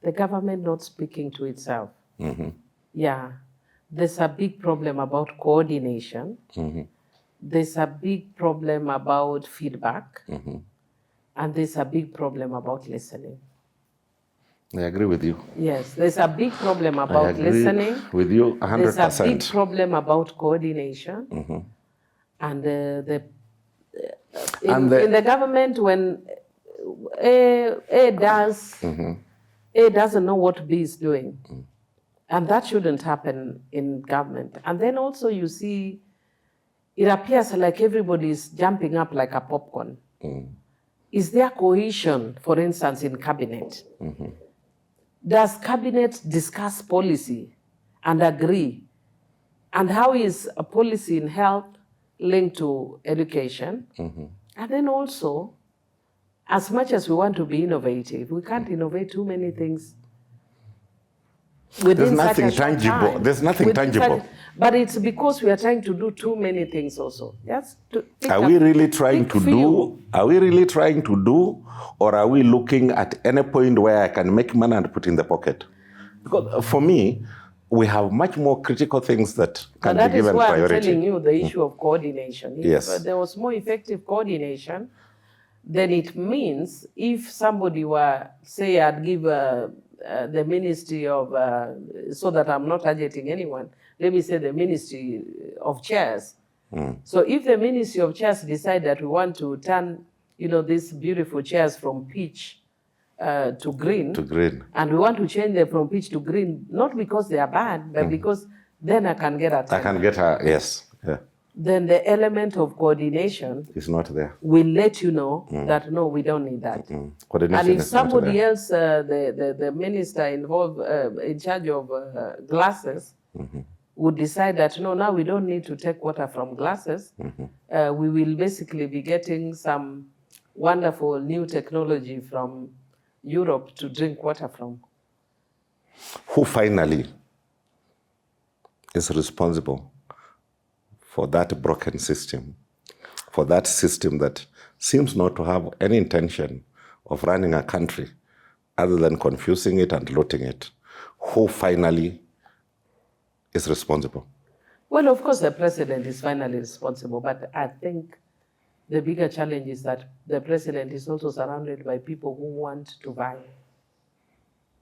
Speaker 1: the government not speaking to itself. Yeah. There's a big problem about coordination. There's a big problem about feedback. And there's a big problem about listening.
Speaker 2: I agree with you.
Speaker 1: Yes, there's a big problem about listening.
Speaker 2: With you 100%.
Speaker 1: There's a big problem about coordination. And in the government, when A doesn't know what B is doing. And that shouldn't happen in government. And then also you see, it appears like everybody is jumping up like a popcorn. Is there cohesion, for instance, in cabinet? Does cabinet discuss policy and agree? And how is a policy in health linked to education? And then also, as much as we want to be innovative, we can't innovate too many things.
Speaker 2: There's nothing tangible. There's nothing tangible.
Speaker 1: But it's because we are trying to do too many things also. Yes.
Speaker 2: Are we really trying to do? Are we really trying to do, or are we looking at any point where I can make money and put in the pocket? Because for me, we have much more critical things that can be given priority.
Speaker 1: That is why I'm telling you the issue of coordination. If
Speaker 2: there
Speaker 1: was more effective coordination, then it means if somebody were, say, I'd give the Ministry of, so that I'm not targeting anyone, let me say the Ministry of Chairs. So if the Ministry of Chairs decide that we want to turn, you know, these beautiful chairs from peach to green, and we want to change them from peach to green, not because they are bad, but because then I can get a
Speaker 2: I can get a, yes. Yeah.
Speaker 1: Then the element of coordination
Speaker 2: is not there.
Speaker 1: Will let you know that no, we don't need that. And if somebody else, the minister involved in charge of glasses, would decide that no, now we don't need to take water from glasses, we will basically be getting some wonderful new technology from Europe to drink water from.
Speaker 2: Who finally is responsible for that broken system, for that system that seems not to have any intention of running a country other than confusing it and looting it, who finally is responsible?
Speaker 1: Well, of course, the president is finally responsible, but I think the bigger challenge is that the president is also surrounded by people who want to vie.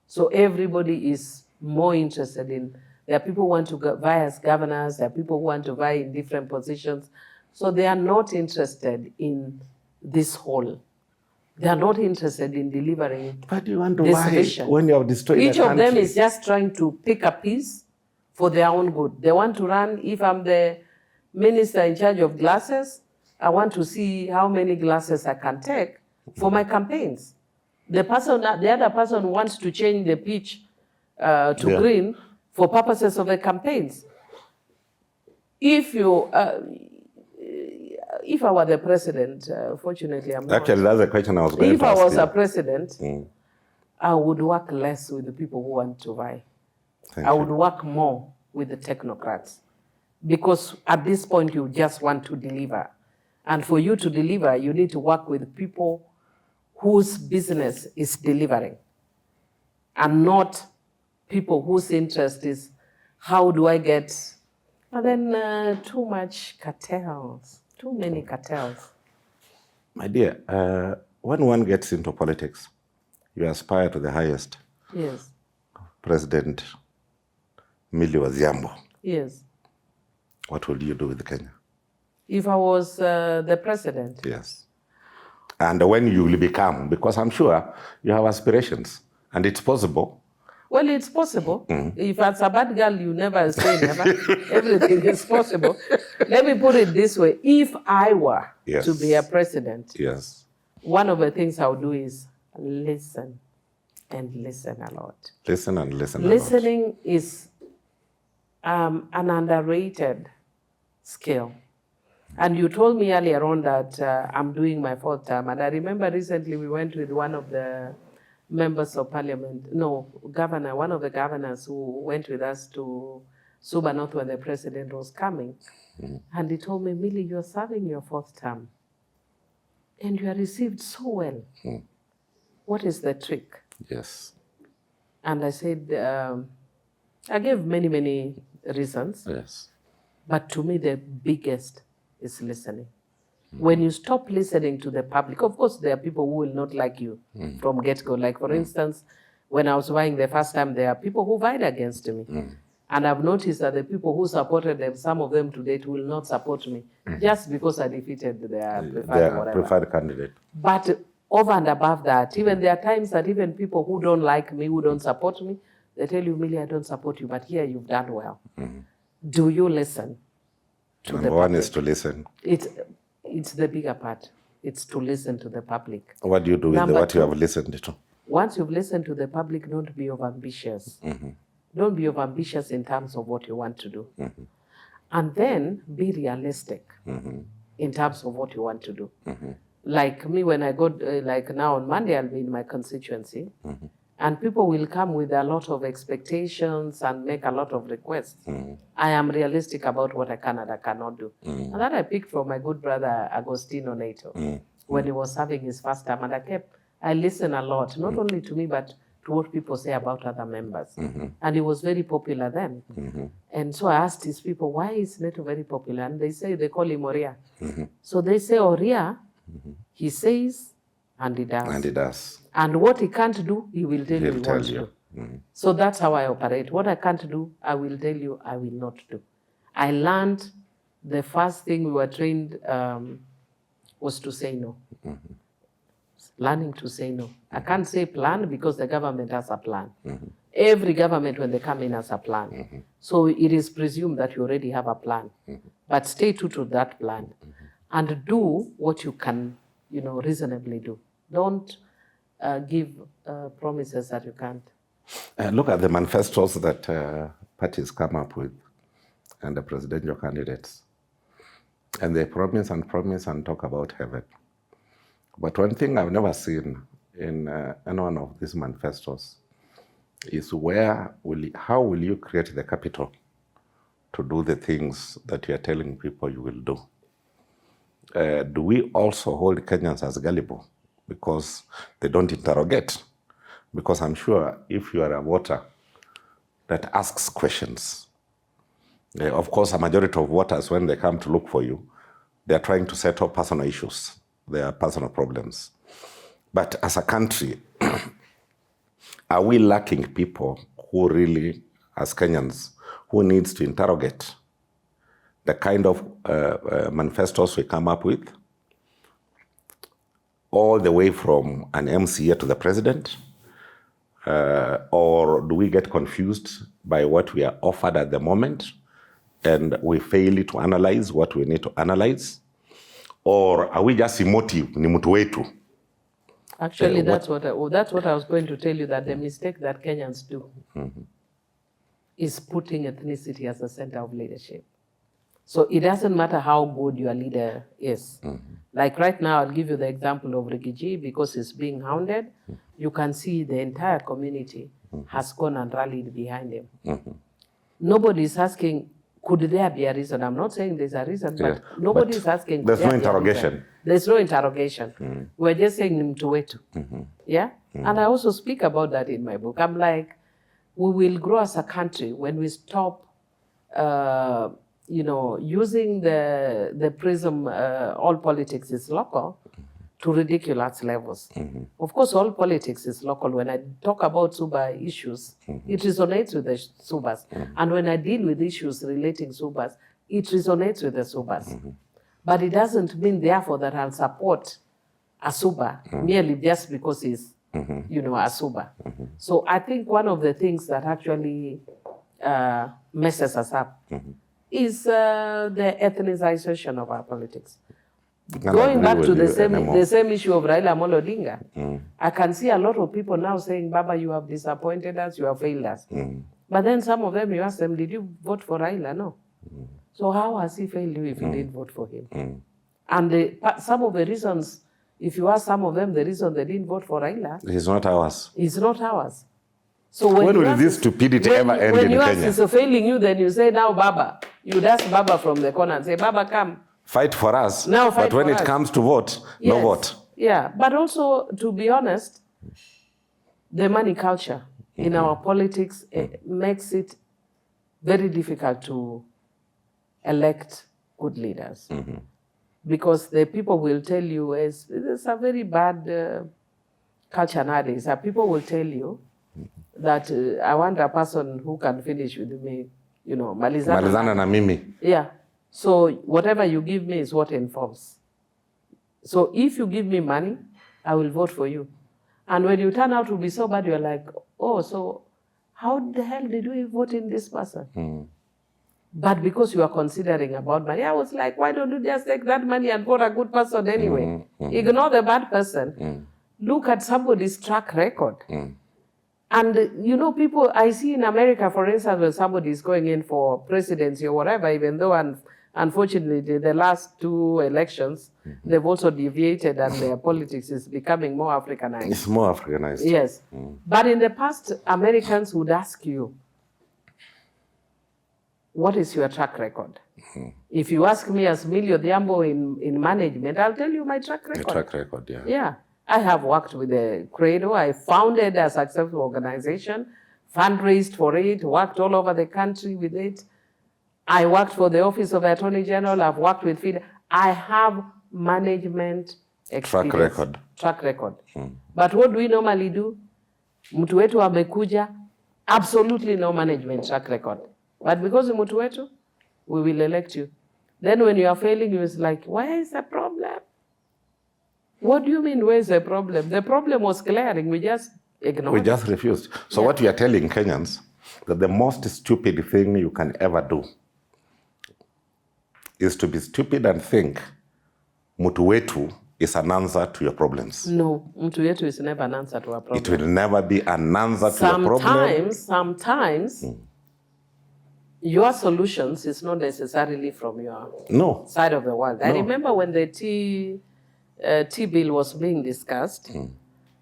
Speaker 1: So everybody is more interested in, there are people who want to vie as governors, there are people who want to vie in different positions. So they are not interested in this whole. They are not interested in delivering.
Speaker 2: But you want to
Speaker 1: this
Speaker 2: vie
Speaker 1: vision.
Speaker 2: when you have destroyed
Speaker 1: Each
Speaker 2: the
Speaker 1: of
Speaker 2: country.
Speaker 1: them is just trying to pick a piece for their own good. They want to run, if I'm the minister in charge of glasses, I want to see how many glasses I can take for my campaigns. The other person wants to change the pitch to green for purposes of the campaigns. If I were the president, fortunately I'm not.
Speaker 2: Actually, that's the question I was going
Speaker 1: If
Speaker 2: to ask
Speaker 1: I was
Speaker 2: you.
Speaker 1: a president, I would work less with the people who want to vie. I would work more with the technocrats. Because at this point, you just want to deliver. And for you to deliver, you need to work with people whose business is delivering. And not people whose interest is, how do I get, and then too much cartels, too many cartels.
Speaker 2: My dear, when one gets into politics, you aspire to the highest.
Speaker 1: Yes.
Speaker 2: President Millie Odhiambo.
Speaker 1: Yes.
Speaker 2: What will you do with Kenya?
Speaker 1: If I was the president?
Speaker 2: Yes. And when you will become, because I'm sure you have aspirations, and it's possible.
Speaker 1: Well, it's possible. If as a bad girl, you never say never. Everything is possible. Let me put it this way. If I were to be a president, one of the things I would do is listen and listen a lot.
Speaker 2: Listen and listen a lot.
Speaker 1: Listening is an underrated skill. And you told me earlier on that I'm doing my 4th term. And I remember recently we went with one of the members of parliament, one of the governors who went with us to Suba North when the president was coming. And he told me, Millie, you're serving your 4th term. And you are received so well. What is the trick?
Speaker 2: Yes.
Speaker 1: And I said, I gave many, many reasons.
Speaker 2: Yes.
Speaker 1: But to me, the biggest is listening. When you stop listening to the public, of course, there are people who will not like you from get-go. Like, for instance, when I was vying the first time, there are people who vied against me. And I've noticed that the people who supported them, some of them to date will not support me just because I defeated their
Speaker 2: preferred candidate.
Speaker 1: But over and above that, even there are times that even people who don't like me, who don't support me, they tell you, Millie, I don't support you, but here you've done well. Do you listen to the public?
Speaker 2: One is to listen.
Speaker 1: It's the bigger part. It's to listen to the public.
Speaker 2: What do you do with what you have listened to?
Speaker 1: Once you've listened to the public, don't be overambitious. Don't be overambitious in terms of what you want to do. And then be realistic in terms of what you want to do. Like me, when I go, like now on Monday, I'll be in my constituency. And people will come with a lot of expectations and make a lot of requests. I am realistic about what I can and I cannot do. And that I picked from my good brother, Agostino Neto, when he was having his first time. And I listen a lot, not only to me, but to what people say about other members. And he was very popular then. And so I asked his people, why is Neto very popular? And they say, they call him Oria. So they say, Oria, he says, and he does.
Speaker 2: And he does.
Speaker 1: And what he can't do, he will tell you he wants to. So that's how I operate. What I can't do, I will tell you I will not do. I learned the first thing we were trained was to say no. Learning to say no. I can't say plan because the government has a plan. Every government, when they come in, has a plan. So it is presumed that you already have a plan. But stay true to that plan and do what you can, reasonably do. Don't give promises that you can't.
Speaker 2: Look at the manifestos that parties come up with and the presidential candidates. And they promise and promise and talk about heaven. But one thing I've never seen in any one of these manifestos is how will you create the capital to do the things that you're telling people you will do? Do we also hold Kenyans as gullible because they don't interrogate? Because I'm sure if you are a voter that asks questions, of course, a majority of voters, when they come to look for you, they're trying to settle personal issues, their personal problems. But as a country, are we lacking people who really, as Kenyans, who needs to interrogate the kind of manifestos we come up with, all the way from an MCA to the president? Or do we get confused by what we are offered at the moment and we fail to analyze what we need to analyze? Or are we just emotive, ni mtu wetu?
Speaker 1: Actually, that's what I was going to tell you, that the mistake that Kenyans do is putting ethnicity as the center of leadership. So it doesn't matter how good your leader is. Like right now, I'll give you the example of Rigiji, because he's being hounded. You can see the entire community has gone and rallied behind him. Nobody is asking, could there be a reason? I'm not saying there's a reason, but nobody is asking.
Speaker 2: There's no interrogation.
Speaker 1: There's no interrogation. We're just saying ni mtu wetu. Yeah? And I also speak about that in my book. I'm like, we will grow as a country when we stop using the prism, all politics is local, to ridiculous levels. Of course, all politics is local. When I talk about Suba issues, it resonates with the Subas. And when I deal with issues relating Subas, it resonates with the Subas. But it doesn't mean, therefore, that I'll support a Suba merely just because he's, a Suba. So I think one of the things that actually messes us up is the ethnicization of our politics. Going back to the same issue of Raila Odinga, I can see a lot of people now saying, Baba, you have disappointed us, you have failed us. But then some of them, you ask them, did you vote for Raila? No. So how has he failed you if you didn't vote for him? And some of the reasons, if you ask some of them, the reason they didn't vote for Raila,
Speaker 2: it's not ours.
Speaker 1: It's not ours. So
Speaker 2: when will this stupidity ever end in Kenya?
Speaker 1: When you ask is failing you, then you say, now Baba. You ask Baba from the corner and say, Baba, come.
Speaker 2: Fight for us.
Speaker 1: Now fight
Speaker 2: but when
Speaker 1: for
Speaker 2: it
Speaker 1: us.
Speaker 2: comes to vote, no vote.
Speaker 1: Yeah, but also, to be honest, the money culture in our politics makes it very difficult to elect good leaders. Because the people will tell you, it's a very bad culture nowadays. People will tell you that I want a person who can finish with me, malizana
Speaker 2: na mimi.
Speaker 1: Yeah. So whatever you give me is what informs. So if you give me money, I will vote for you. And when you turn out to be so bad, you're like, oh, so how the hell did we vote in this person? But because you are considering about money, I was like, why don't you just take that money and vote a good person anyway? Ignore the bad person. Look at somebody's track record. And, people, I see in America, for instance, when somebody is going in for presidency or whatever, even though, unfortunately, the last two elections, they've also deviated and their politics is becoming more Africanized.
Speaker 2: It's more Africanized.
Speaker 1: Yes. But in the past, Americans would ask you, what is your track record? If you ask me as Millie Odhiambo in management, I'll tell you my track record.
Speaker 2: The track record, yeah.
Speaker 1: Yeah. I have worked with the Credo. I founded a successful organization, fundraised for it, worked all over the country with it. I worked for the Office of the Attorney General. I've worked with FIDA. I have management experience. Track record. But what do we normally do? Mtu wetu amekuja, absolutely no management track record. But because mtu wetu, we will elect you. Then when you are failing, you is like, where is the problem? What do you mean, where's the problem? The problem was glaring. We just ignored it.
Speaker 2: We just refused. So what we are telling Kenyans, that the most stupid thing you can ever do is to be stupid and think mtu wetu is an answer to your problems.
Speaker 1: No, mtu wetu is never an answer to our problem.
Speaker 2: It will never be an answer to your problem.
Speaker 1: Sometimes, your solutions is not necessarily from your side of the world. I remember when the T bill was being discussed.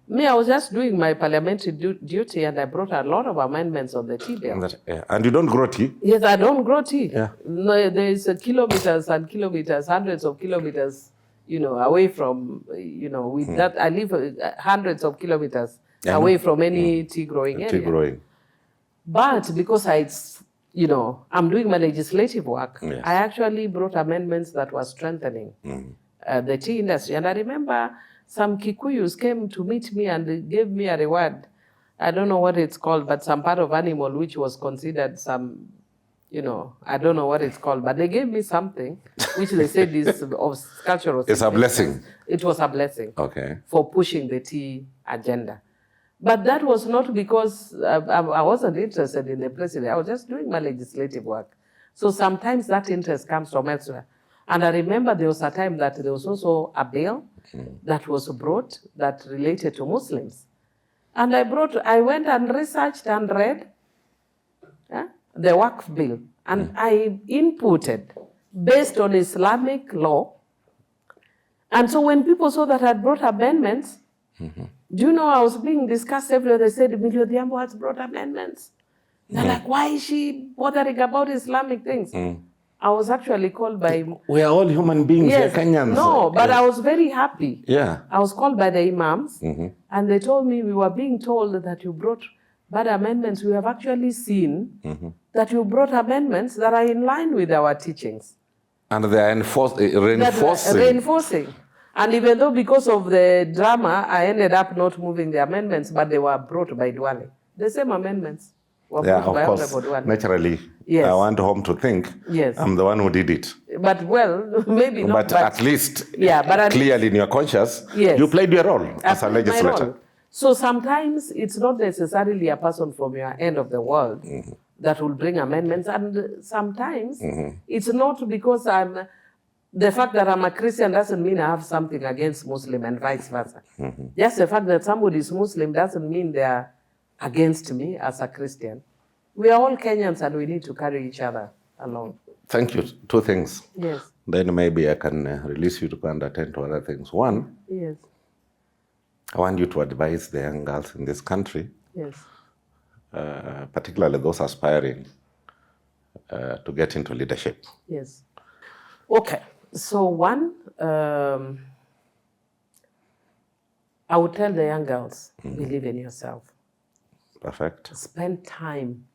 Speaker 1: I was just doing my parliamentary duty and I brought a lot of amendments on the tea bill.
Speaker 2: And you don't grow tea?
Speaker 1: Yes, I don't grow tea.
Speaker 2: Yeah.
Speaker 1: No, there's kilometers and kilometers, hundreds of kilometers, away from, with that, I live hundreds of kilometers away from any tea growing area.
Speaker 2: Tea growing.
Speaker 1: But because I'm doing my legislative work,
Speaker 2: Yes.
Speaker 1: I actually brought amendments that were strengthening the tea industry. And I remember some Kikuyus came to meet me and they gave me a reward. I don't know what it's called, but some part of animal which was considered some, I don't know what it's called, but they gave me something which they said is of cultural significance.
Speaker 2: It's a blessing.
Speaker 1: It was a blessing.
Speaker 2: Okay.
Speaker 1: For pushing the tea agenda. But that was not because I wasn't interested in the president. I was just doing my legislative work. So sometimes that interest comes from elsewhere. And I remember there was a time that there was also a bill that was brought that related to Muslims. And I went and researched and read the Waqf bill. And I inputted based on Islamic law. And so when people saw that I had brought amendments, do you know I was being discussed everywhere? They said, Millie Odhiambo has brought amendments. They're like, why is she bothering about Islamic things? I was actually called by...
Speaker 2: We are all human beings,
Speaker 1: yes,
Speaker 2: we're Kenyans.
Speaker 1: No, but I was very happy.
Speaker 2: Yeah.
Speaker 1: I was called by the imams, and they told me we were being told that you brought bad amendments. We have actually seen that you brought amendments that are in line with our teachings.
Speaker 2: And they are reinforcing.
Speaker 1: Reinforcing. And even though because of the drama, I ended up not moving the amendments, but they were brought by Duale. The same amendments were brought by Honorable Duale.
Speaker 2: Naturally.
Speaker 1: Yes.
Speaker 2: I want home to think I'm the one who did it.
Speaker 1: But well, maybe not.
Speaker 2: But at least,
Speaker 1: but
Speaker 2: clearly in your conscience, you played your role as a legislator.
Speaker 1: So sometimes it's not necessarily a person from your end of the world that will bring amendments. And sometimes it's not because the fact that I'm a Christian doesn't mean I have something against Muslim and vice versa. Just the fact that somebody is Muslim doesn't mean they're against me as a Christian. We are all Kenyans and we need to carry each other along.
Speaker 2: Thank you. Two things.
Speaker 1: Yes.
Speaker 2: Then maybe I can release you to go and attend to other things. One,
Speaker 1: yes,
Speaker 2: I want you to advise the young girls in this country,
Speaker 1: yes,
Speaker 2: particularly those aspiring to get into leadership.
Speaker 1: Yes. Okay. So one, I would tell the young girls, believe in yourself.
Speaker 2: Perfect.
Speaker 1: Spend time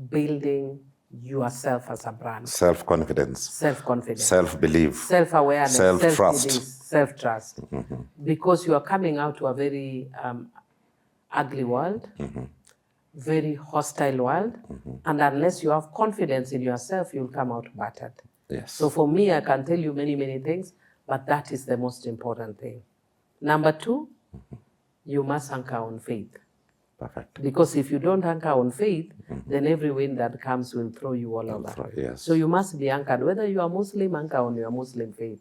Speaker 1: building yourself as a brand.
Speaker 2: Self-confidence.
Speaker 1: Self-confidence.
Speaker 2: Self-belief.
Speaker 1: Self-awareness.
Speaker 2: Self-trust.
Speaker 1: Self-trust. Because you are coming out to a very ugly world, very hostile world, and unless you have confidence in yourself, you'll come out battered.
Speaker 2: Yes.
Speaker 1: So for me, I can tell you many, many things, but that is the most important thing. Number two, you must anchor on faith.
Speaker 2: Perfect.
Speaker 1: Because if you don't anchor on faith, then every wind that comes will throw you all over.
Speaker 2: Yes.
Speaker 1: So you must be anchored. Whether you are Muslim, anchor on your Muslim faith.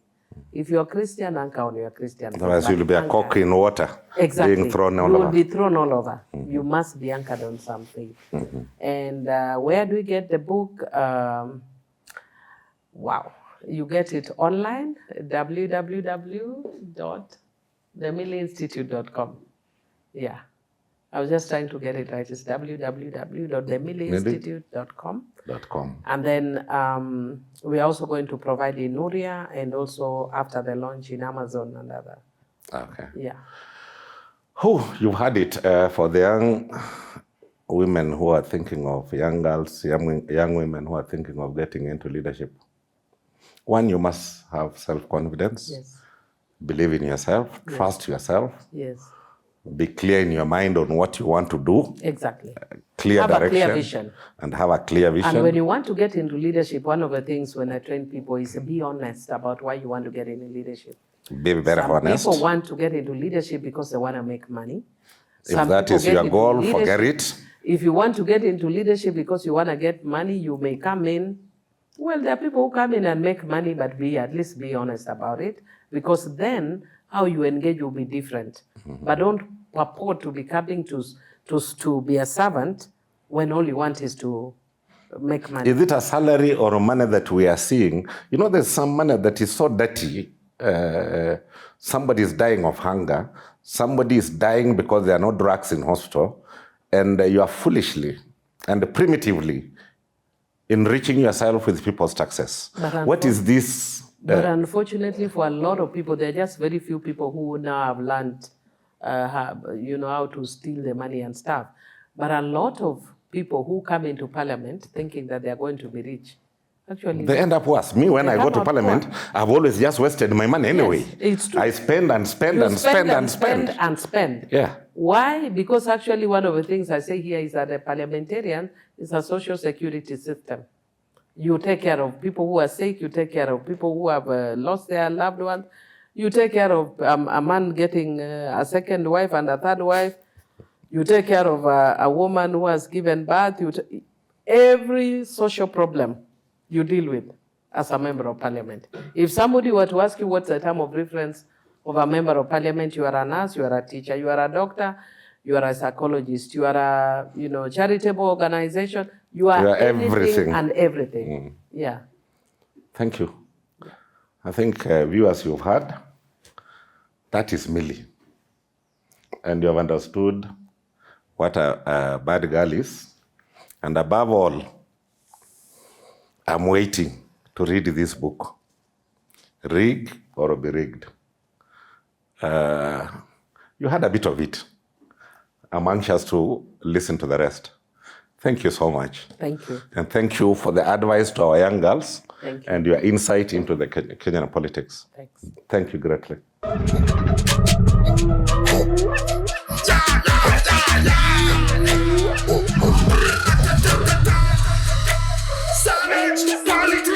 Speaker 1: If you are Christian, anchor on your Christian faith.
Speaker 2: Otherwise you'll be a cock in water.
Speaker 1: Exactly.
Speaker 2: Being thrown all over.
Speaker 1: You will be thrown all over. You must be anchored on some faith. And where do we get the book? Wow. You get it online, www.themillieinstitute.com. Yeah. I was just trying to get it right. It's www.themillieinstitute.com. And then we're also going to provide in Nuria and also after the launch in Amazon and other.
Speaker 2: Okay.
Speaker 1: Yeah.
Speaker 2: You've had it for the young women who are thinking of, young girls, young women who are thinking of getting into leadership. One, you must have self-confidence.
Speaker 1: Yes.
Speaker 2: Believe in yourself. Yes. Trust yourself.
Speaker 1: Yes.
Speaker 2: Be clear in your mind on what you want to do.
Speaker 1: Exactly.
Speaker 2: Clear
Speaker 1: have
Speaker 2: direction.
Speaker 1: A clear vision.
Speaker 2: And have a clear vision.
Speaker 1: And when you want to get into leadership, one of the things when I train people is be honest about why you want to get into leadership.
Speaker 2: Be very honest.
Speaker 1: People want to get into leadership because they want to make money.
Speaker 2: If that is your goal, forget it.
Speaker 1: If you want to get into leadership because you want to get money, you may come in. Well, there are people who come in and make money, but at least be honest about it, because then how you engage will be different. But don't purport to be coming to be a servant when all you want is to make money.
Speaker 2: Is it a salary or a money that we are seeing? You know, there's some money that is so dirty. Somebody is dying of hunger. Somebody is dying because there are no drugs in hospital. And you are foolishly and primitively enriching yourself with people's taxes. What is this?
Speaker 1: But unfortunately, for a lot of people, there are just very few people who now have learned how to steal the money and stuff. But a lot of people who come into parliament thinking that they are going to be rich, actually,
Speaker 2: they end up worse. Me, when I go to parliament, I've always just wasted my money anyway.
Speaker 1: Yes, it's true.
Speaker 2: I spend and spend and spend and spend.
Speaker 1: And spend.
Speaker 2: Yeah.
Speaker 1: Why? Because actually one of the things I say here is that a parliamentarian is a social security system. You take care of people who are sick, you take care of people who have lost their loved ones, you take care of a man getting a second wife and a third wife, you take care of a woman who has given birth, every social problem you deal with as a member of parliament. If somebody were to ask you what's the term of reference of a member of parliament, you are a nurse, you are a teacher, you are a doctor, you are a psychologist, you are a charitable organization, you are everything and everything. Mm. Yeah.
Speaker 2: Thank you. I think viewers, you've heard, that is Millie. And you have understood what a bad girl is. And above all, I'm waiting to read this book, Rig or Be Rigged. You had a bit of it. I'm anxious to listen to the rest. Thank you so much.
Speaker 1: Thank you.
Speaker 2: And thank you for the advice to our young girls.
Speaker 1: Thank you.
Speaker 2: And your insight into the Kenyan politics.
Speaker 1: Thanks.
Speaker 2: Thank you greatly.
Speaker 3: Savage politics.